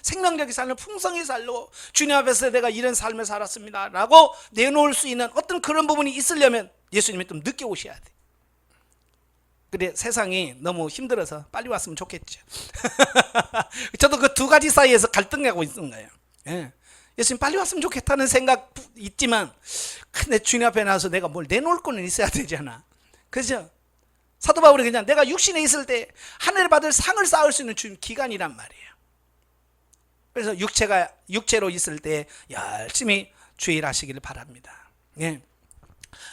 생명력의 삶을 풍성히 살고 주님 앞에서 내가 이런 삶을 살았습니다 라고 내놓을 수 있는 어떤 그런 부분이 있으려면 예수님이 좀 늦게 오셔야 돼. 그래 세상이 너무 힘들어서 빨리 왔으면 좋겠죠. 저도 그 두 가지 사이에서 갈등하고 있는 거예요. 예. 예수님 빨리 왔으면 좋겠다는 생각 있지만 근데 주님 앞에 나와서 내가 뭘 내놓을 거는 있어야 되잖아. 그죠? 사도 바울이 그냥 내가 육신에 있을 때 하늘에 받을 상을 쌓을 수 있는 기간이란 말이에요. 그래서 육체로 있을 때 열심히 주일하시기를 바랍니다. 예.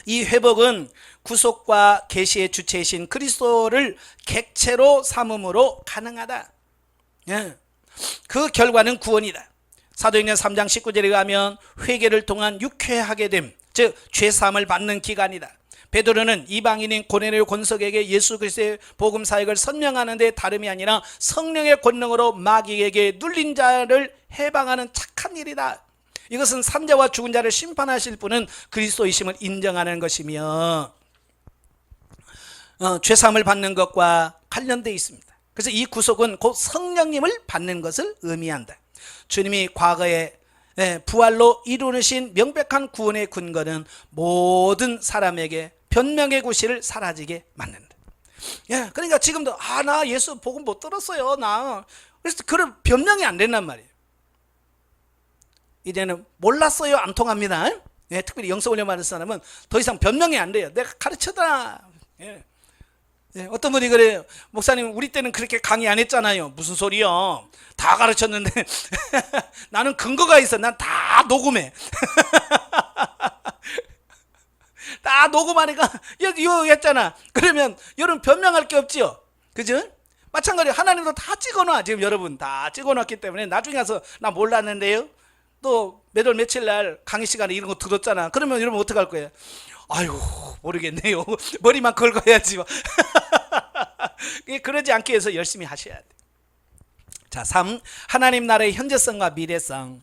이 회복은 구속과 계시의 주체이신 그리스도를 객체로 삼음으로 가능하다. 예. 그 결과는 구원이다. 사도행전 3장 19절에 가면 회개를 통한 육회하게 됨, 즉 죄사함을 받는 기간이다. 베드로는 이방인인 고넬료 권석에게 예수 그리스도의 복음 사역을 설명하는 데 다름이 아니라 성령의 권능으로 마귀에게 눌린 자를 해방하는 착한 일이다. 이것은 산자와 죽은 자를 심판하실 분은 그리스도이심을 인정하는 것이며 죄사함을 받는 것과 관련되어 있습니다. 그래서 이 구속은 곧 성령님을 받는 것을 의미한다. 주님이 과거에 부활로 이루신 명백한 구원의 근거는 모든 사람에게 변명의 구실을 사라지게 만든다. 예, 그러니까 지금도 나 예수 복음 못 들었어요. 그래서 그런 변명이 안 된단 말이에요. 이제는 몰랐어요 안 통합니다. 예, 특별히 영성훈련 받은 사람은 더 이상 변명이 안 돼요. 내가 가르쳐다. 예. 예, 어떤 분이 그래요. 목사님 우리 때는 그렇게 강의 안 했잖아요. 무슨 소리요? 다 가르쳤는데 나는 근거가 있어. 난 다 녹음해. 다 녹음하니까 이거 했잖아. 그러면 여러분 변명할 게 없지요. 그죠? 마찬가지로 하나님도 다 찍어놔. 지금 여러분 다 찍어놨기 때문에 나중에 가서 나 몰랐는데요. 또 몇 월 며칠 날 강의 시간에 이런 거 들었잖아. 그러면 여러분 어떡할 거예요? 아이고 모르겠네요. 머리만 긁어야지. 그러지 않기 위해서 열심히 하셔야 돼. 자, 3. 하나님 나라의 현재성과 미래성.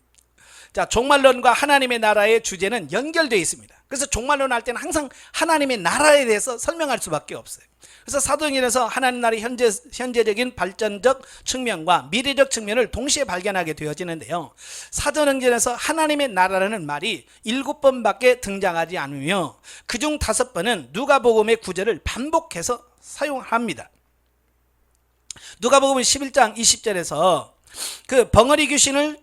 자, 종말론과 하나님의 나라의 주제는 연결되어 있습니다. 그래서 종말론 할 때는 항상 하나님의 나라에 대해서 설명할 수밖에 없어요. 그래서 사도행전에서 하나님 나라의 현재적인 발전적 측면과 미래적 측면을 동시에 발견하게 되어지는데요. 사도행전에서 하나님의 나라라는 말이 7번밖에 등장하지 않으며 그중 5번은 누가복음의 구절을 반복해서 사용합니다. 누가복음 11장 20절에서 그 벙어리 귀신을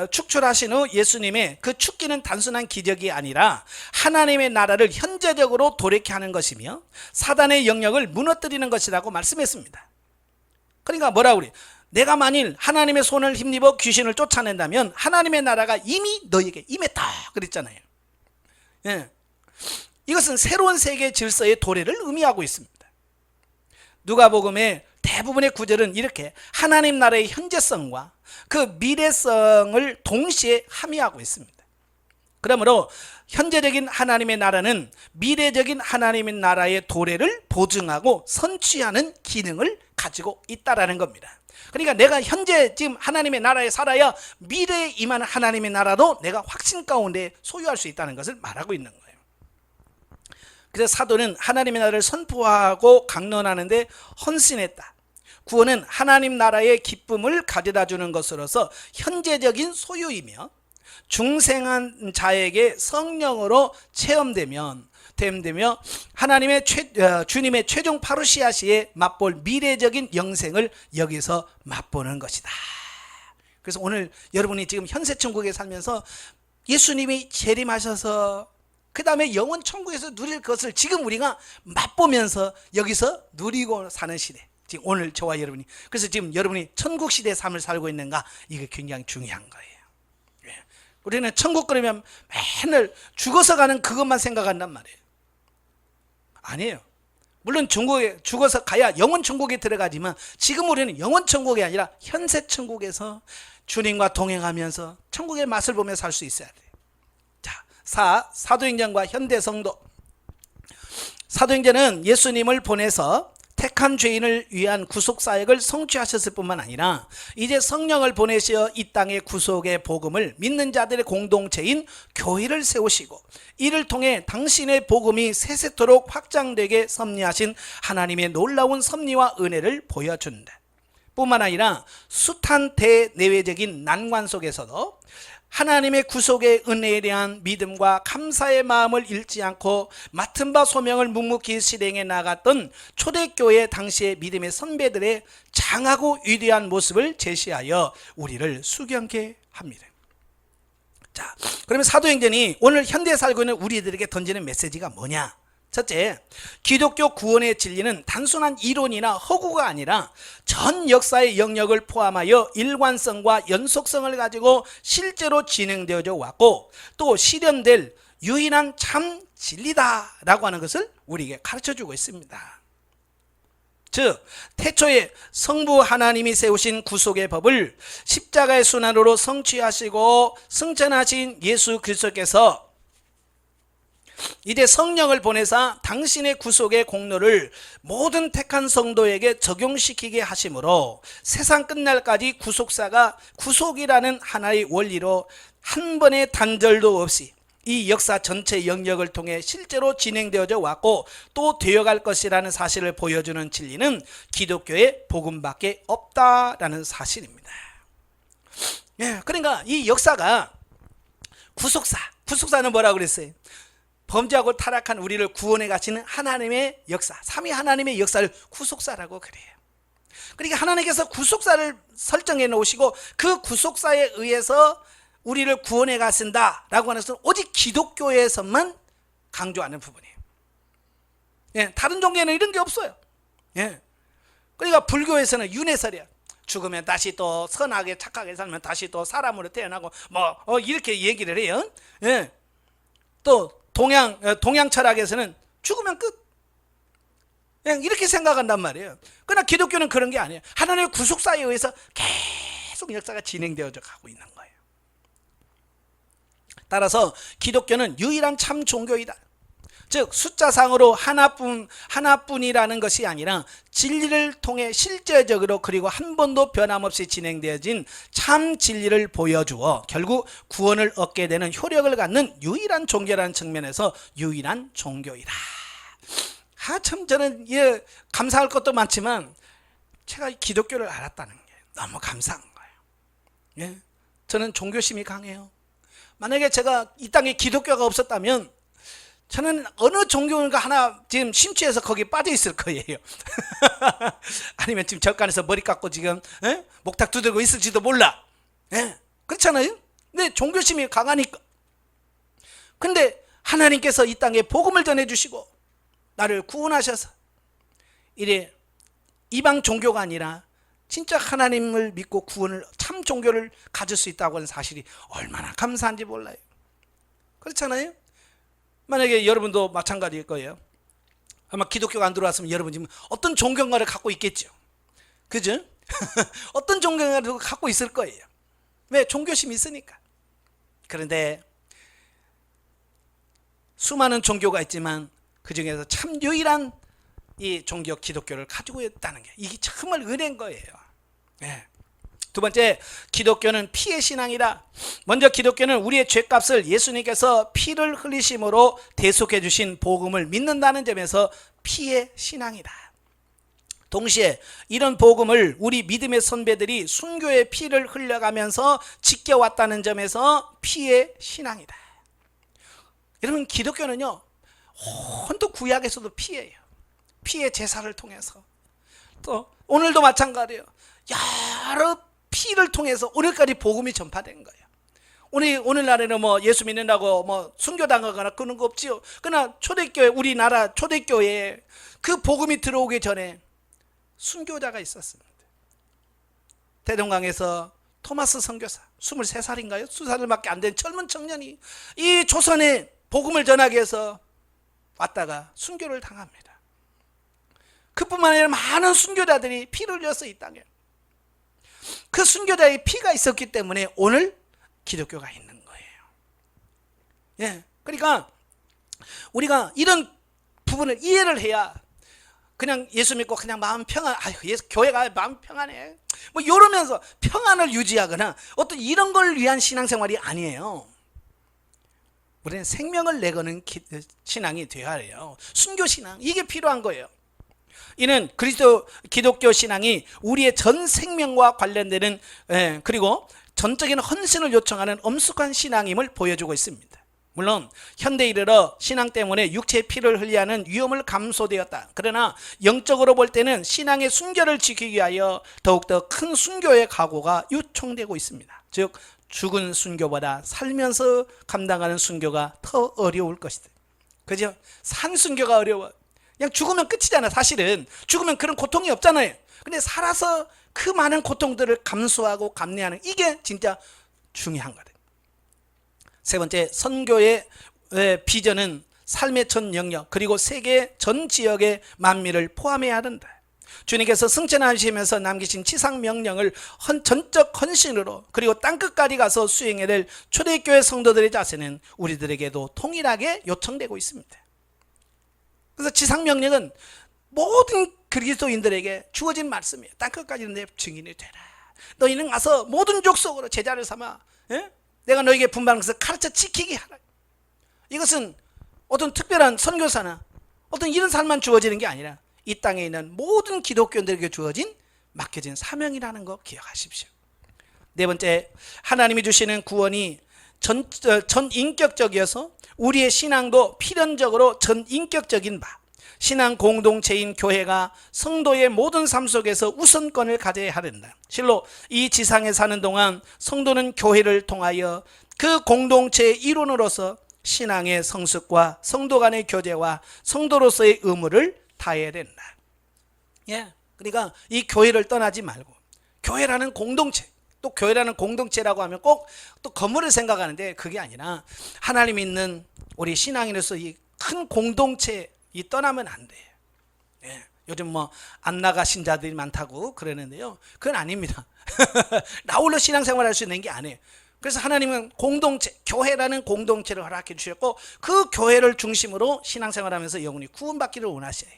축출하신 후 예수님의 그 축기는 단순한 기적이 아니라 하나님의 나라를 현재적으로 돌이켜 하는 것이며 사단의 영역을 무너뜨리는 것이라고 말씀했습니다. 그러니까 뭐라고 그래? 내가 만일 하나님의 손을 힘입어 귀신을 쫓아낸다면 하나님의 나라가 이미 너에게 임했다 그랬잖아요. 예. 이것은 새로운 세계 질서의 도래를 의미하고 있습니다. 누가복음의 대부분의 구절은 이렇게 하나님 나라의 현재성과 그 미래성을 동시에 함의하고 있습니다. 그러므로 현재적인 하나님의 나라는 미래적인 하나님의 나라의 도래를 보증하고 선취하는 기능을 가지고 있다라는 겁니다. 그러니까 내가 현재 지금 하나님의 나라에 살아야 미래에 임하는 하나님의 나라도 내가 확신 가운데 소유할 수 있다는 것을 말하고 있는 거예요. 그래서 사도는 하나님의 나라를 선포하고 강론하는데 헌신했다. 구원은 하나님 나라의 기쁨을 가져다 주는 것으로서 현재적인 소유이며 중생한 자에게 성령으로 체험되며 하나님의 주님의 최종 파루시아 시에 맛볼 미래적인 영생을 여기서 맛보는 것이다. 그래서 오늘 여러분이 지금 현세 천국에 살면서 예수님이 재림하셔서 그 다음에 영원 천국에서 누릴 것을 지금 우리가 맛보면서 여기서 누리고 사는 시대, 지금 오늘 저와 여러분이, 그래서 지금 여러분이 천국 시대의 삶을 살고 있는가, 이게 굉장히 중요한 거예요. 우리는 천국 그러면 맨날 죽어서 가는 그것만 생각한단 말이에요. 아니에요. 물론 중국에 죽어서 가야 영원 천국에 들어가지만 지금 우리는 영원 천국이 아니라 현세 천국에서 주님과 동행하면서 천국의 맛을 보며 살 수 있어야 돼요. 자, 사도행전과 현대 성도. 사도행전은 예수님을 보내서 택한 죄인을 위한 구속 사역을 성취하셨을 뿐만 아니라 이제 성령을 보내시어 이 땅의 구속의 복음을 믿는 자들의 공동체인 교회를 세우시고 이를 통해 당신의 복음이 세세토록 확장되게 섭리하신 하나님의 놀라운 섭리와 은혜를 보여준다. 뿐만 아니라 숱한 대내외적인 난관 속에서도 하나님의 구속의 은혜에 대한 믿음과 감사의 마음을 잃지 않고 맡은 바 소명을 묵묵히 실행해 나갔던 초대교회 당시의 믿음의 선배들의 장하고 위대한 모습을 제시하여 우리를 수경케 합니다. 자, 그러면 사도행전이 오늘 현대에 살고 있는 우리들에게 던지는 메시지가 뭐냐? 첫째, 기독교 구원의 진리는 단순한 이론이나 허구가 아니라 전 역사의 영역을 포함하여 일관성과 연속성을 가지고 실제로 진행되어져 왔고 또 실현될 유일한 참 진리다라고 하는 것을 우리에게 가르쳐주고 있습니다. 즉 태초에 성부 하나님이 세우신 구속의 법을 십자가의 순환으로 성취하시고 승천하신 예수 그리스도께서 이제 성령을 보내사 당신의 구속의 공로를 모든 택한 성도에게 적용시키게 하심으로 세상 끝날까지 구속사가 구속이라는 하나의 원리로 한 번의 단절도 없이 이 역사 전체 영역을 통해 실제로 진행되어져 왔고 또 되어갈 것이라는 사실을 보여주는 진리는 기독교의 복음밖에 없다라는 사실입니다. 예, 그러니까 이 역사가 구속사는 뭐라고 그랬어요? 범죄하고 타락한 우리를 구원해 가시는 하나님의 역사, 삼위 하나님의 역사를 구속사라고 그래요. 그러니까 하나님께서 구속사를 설정해 놓으시고 그 구속사에 의해서 우리를 구원해 가신다라고 하는 것은 오직 기독교에서만 강조하는 부분이에요. 예, 다른 종교에는 이런 게 없어요. 예, 그러니까 불교에서는 윤회설이야. 죽으면 다시 또 선하게 착하게 살면 다시 또 사람으로 태어나고 이렇게 얘기를 해요. 예, 또 동양 철학에서는 죽으면 끝. 그냥 이렇게 생각한단 말이에요. 그러나 기독교는 그런 게 아니에요. 하나님의 구속사에 의해서 계속 역사가 진행되어져 가고 있는 거예요. 따라서 기독교는 유일한 참 종교이다. 즉 숫자상으로 하나뿐이라는 것이 아니라 진리를 통해 실제적으로 그리고 한 번도 변함없이 진행되어진 참 진리를 보여주어 결국 구원을 얻게 되는 효력을 갖는 유일한 종교라는 측면에서 유일한 종교이다. 참 저는 감사할 것도 많지만 제가 기독교를 알았다는 게 너무 감사한 거예요. 예, 저는 종교심이 강해요. 만약에 제가 이 땅에 기독교가 없었다면 저는 어느 종교인가 하나 지금 심취해서 거기에 빠져 있을 거예요. 아니면 지금 절간에서 머리 깎고 지금 목탁 두들고 있을지도 몰라. 그렇잖아요. 근데 종교심이 강하니까. 근데 하나님께서 이 땅에 복음을 전해주시고 나를 구원하셔서 이래 이방 종교가 아니라 진짜 하나님을 믿고 구원을 참 종교를 가질 수 있다고 하는 사실이 얼마나 감사한지 몰라요. 그렇잖아요. 만약에 여러분도 마찬가지일 거예요. 아마 기독교가 안 들어왔으면 여러분 지금 어떤 종교인가를 갖고 있겠죠. 그죠? 어떤 종교를 갖고 있을 거예요. 왜? 종교심이 있으니까. 그런데 수많은 종교가 있지만 그 중에서 참 유일한 이 종교 기독교를 가지고 있다는 게 이게 정말 은혜인 거예요. 예. 두 번째, 기독교는 피의 신앙이라. 먼저 기독교는 우리의 죄값을 예수님께서 피를 흘리심으로 대속해 주신 복음을 믿는다는 점에서 피의 신앙이다. 동시에 이런 복음을 우리 믿음의 선배들이 순교의 피를 흘려가면서 지켜왔다는 점에서 피의 신앙이다. 여러분, 기독교는요, 온통 구약에서도 피예요. 피의 제사를 통해서, 또 오늘도 마찬가지예요. 여러 피를 통해서 오늘까지 복음이 전파된 거예요. 오늘날에는 뭐 예수 믿는다고 뭐 순교당하거나 그런 거 없지요. 그러나 초대교회, 우리나라 초대교회에 그 복음이 들어오기 전에 순교자가 있었습니다. 대동강에서 토마스 선교사, 23살인가요? 2살밖에 안 된 젊은 청년이 이 조선에 복음을 전하기 위해서 왔다가 순교를 당합니다. 그뿐만 아니라 많은 순교자들이 피를 흘렸어, 이 땅에. 그 순교자의 피가 있었기 때문에 오늘 기독교가 있는 거예요. 예, 그러니까 우리가 이런 부분을 이해를 해야 그냥 예수 믿고 그냥 마음 평안, 교회가 마음 평안해, 뭐 이러면서 평안을 유지하거나 어떤 이런 걸 위한 신앙생활이 아니에요. 우리는 생명을 내거는 신앙이 되어야 해요. 순교신앙, 이게 필요한 거예요. 이는 기독교 신앙이 우리의 전 생명과 관련되는, 그리고 전적인 헌신을 요청하는 엄숙한 신앙임을 보여주고 있습니다. 물론 현대에 이르러 신앙 때문에 육체의 피를 흘려야 하는 위험을 감소되었다. 그러나 영적으로 볼 때는 신앙의 순결을 지키기 위하여 더욱더 큰 순교의 각오가 요청되고 있습니다. 즉 죽은 순교보다 살면서 감당하는 순교가 더 어려울 것이다. 그죠? 산 순교가 어려워. 그냥 죽으면 끝이잖아. 사실은 죽으면 그런 고통이 없잖아요. 근데 살아서 그 많은 고통들을 감수하고 감내하는, 이게 진짜 중요한 거다. 세 번째, 선교의 비전은 삶의 전 영역, 그리고 세계 전 지역의 만민을 포함해야 한다. 주님께서 승천하시면서 남기신 지상 명령을 전적 헌신으로, 그리고 땅끝까지 가서 수행해야 될 초대교회 성도들의 자세는 우리들에게도 통일하게 요청되고 있습니다. 그래서 지상 명령은 모든 그리스도인들에게 주어진 말씀이에요. 땅끝까지 내 증인이 되라. 너희는 가서 모든 족속으로 제자를 삼아, 내가 너에게 분부하는 것을 가르쳐 지키게 하라. 이것은 어떤 특별한 선교사나 어떤 이런 삶만 주어지는 게 아니라 이 땅에 있는 모든 기독교인들에게 주어진, 맡겨진 사명이라는 거 기억하십시오. 네 번째, 하나님이 주시는 구원이 전인격적이어서 우리의 신앙도 필연적으로 전인격적인 바, 신앙 공동체인 교회가 성도의 모든 삶 속에서 우선권을 가져야 하는다. 실로 이 지상에 사는 동안 성도는 교회를 통하여 그 공동체의 일원으로서 신앙의 성숙과 성도 간의 교제와 성도로서의 의무를 다해야 된다. 예, 그러니까 이 교회를 떠나지 말고, 교회라는 공동체, 또 교회라는 공동체라고 하면 꼭 또 건물을 생각하는데 그게 아니라 하나님 있는 우리 신앙인으로서 이 큰 공동체 이 떠나면 안 돼요. 예, 요즘 뭐 안 나가신 자들이 많다고 그러는데요, 그건 아닙니다. 나 홀로 신앙생활 할 수 있는 게 아니에요. 그래서 하나님은 공동체, 교회라는 공동체를 허락해 주셨고 그 교회를 중심으로 신앙생활하면서 영혼이 구원받기를 원하셔요.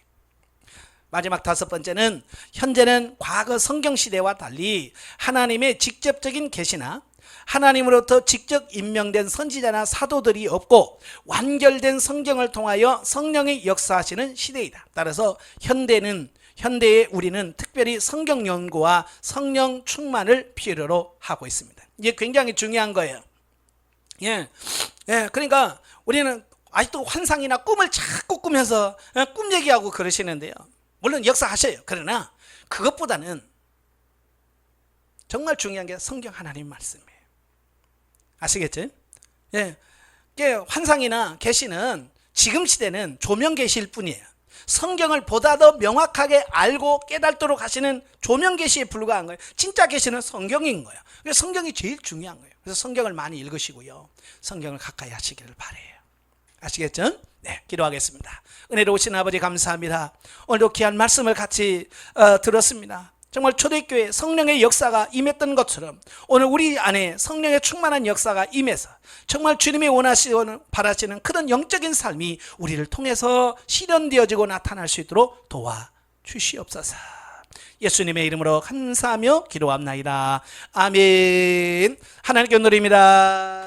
마지막 다섯 번째는, 현재는 과거 성경시대와 달리 하나님의 직접적인 계시나 하나님으로부터 직접 임명된 선지자나 사도들이 없고 완결된 성경을 통하여 성령이 역사하시는 시대이다. 따라서 현대의 우리는 특별히 성경 연구와 성령 충만을 필요로 하고 있습니다. 이게 굉장히 중요한 거예요. 예, 그러니까 우리는 아직도 환상이나 꿈을 자꾸 꾸면서 꿈 얘기하고 그러시는데요. 물론 역사하셔요. 그러나 그것보다는 정말 중요한 게 성경 하나님 말씀이에요. 아시겠죠? 예, 환상이나 계시는 지금 시대는 조명 계시일 뿐이에요. 성경을 보다 더 명확하게 알고 깨닫도록 하시는 조명 계시에 불과한 거예요. 진짜 계시는 성경인 거예요. 그래서 성경이 제일 중요한 거예요. 그래서 성경을 많이 읽으시고요, 성경을 가까이 하시기를 바라요. 아시겠죠? 네, 기도하겠습니다. 은혜로우신 아버지 감사합니다. 오늘도 귀한 말씀을 같이 들었습니다. 정말 초대교회 성령의 역사가 임했던 것처럼 오늘 우리 안에 성령의 충만한 역사가 임해서 정말 주님이 원하시고 바라시는 그런 영적인 삶이 우리를 통해서 실현되어지고 나타날 수 있도록 도와주시옵소서. 예수님의 이름으로 감사하며 기도합나이다. 아멘. 하나님께 드립니다.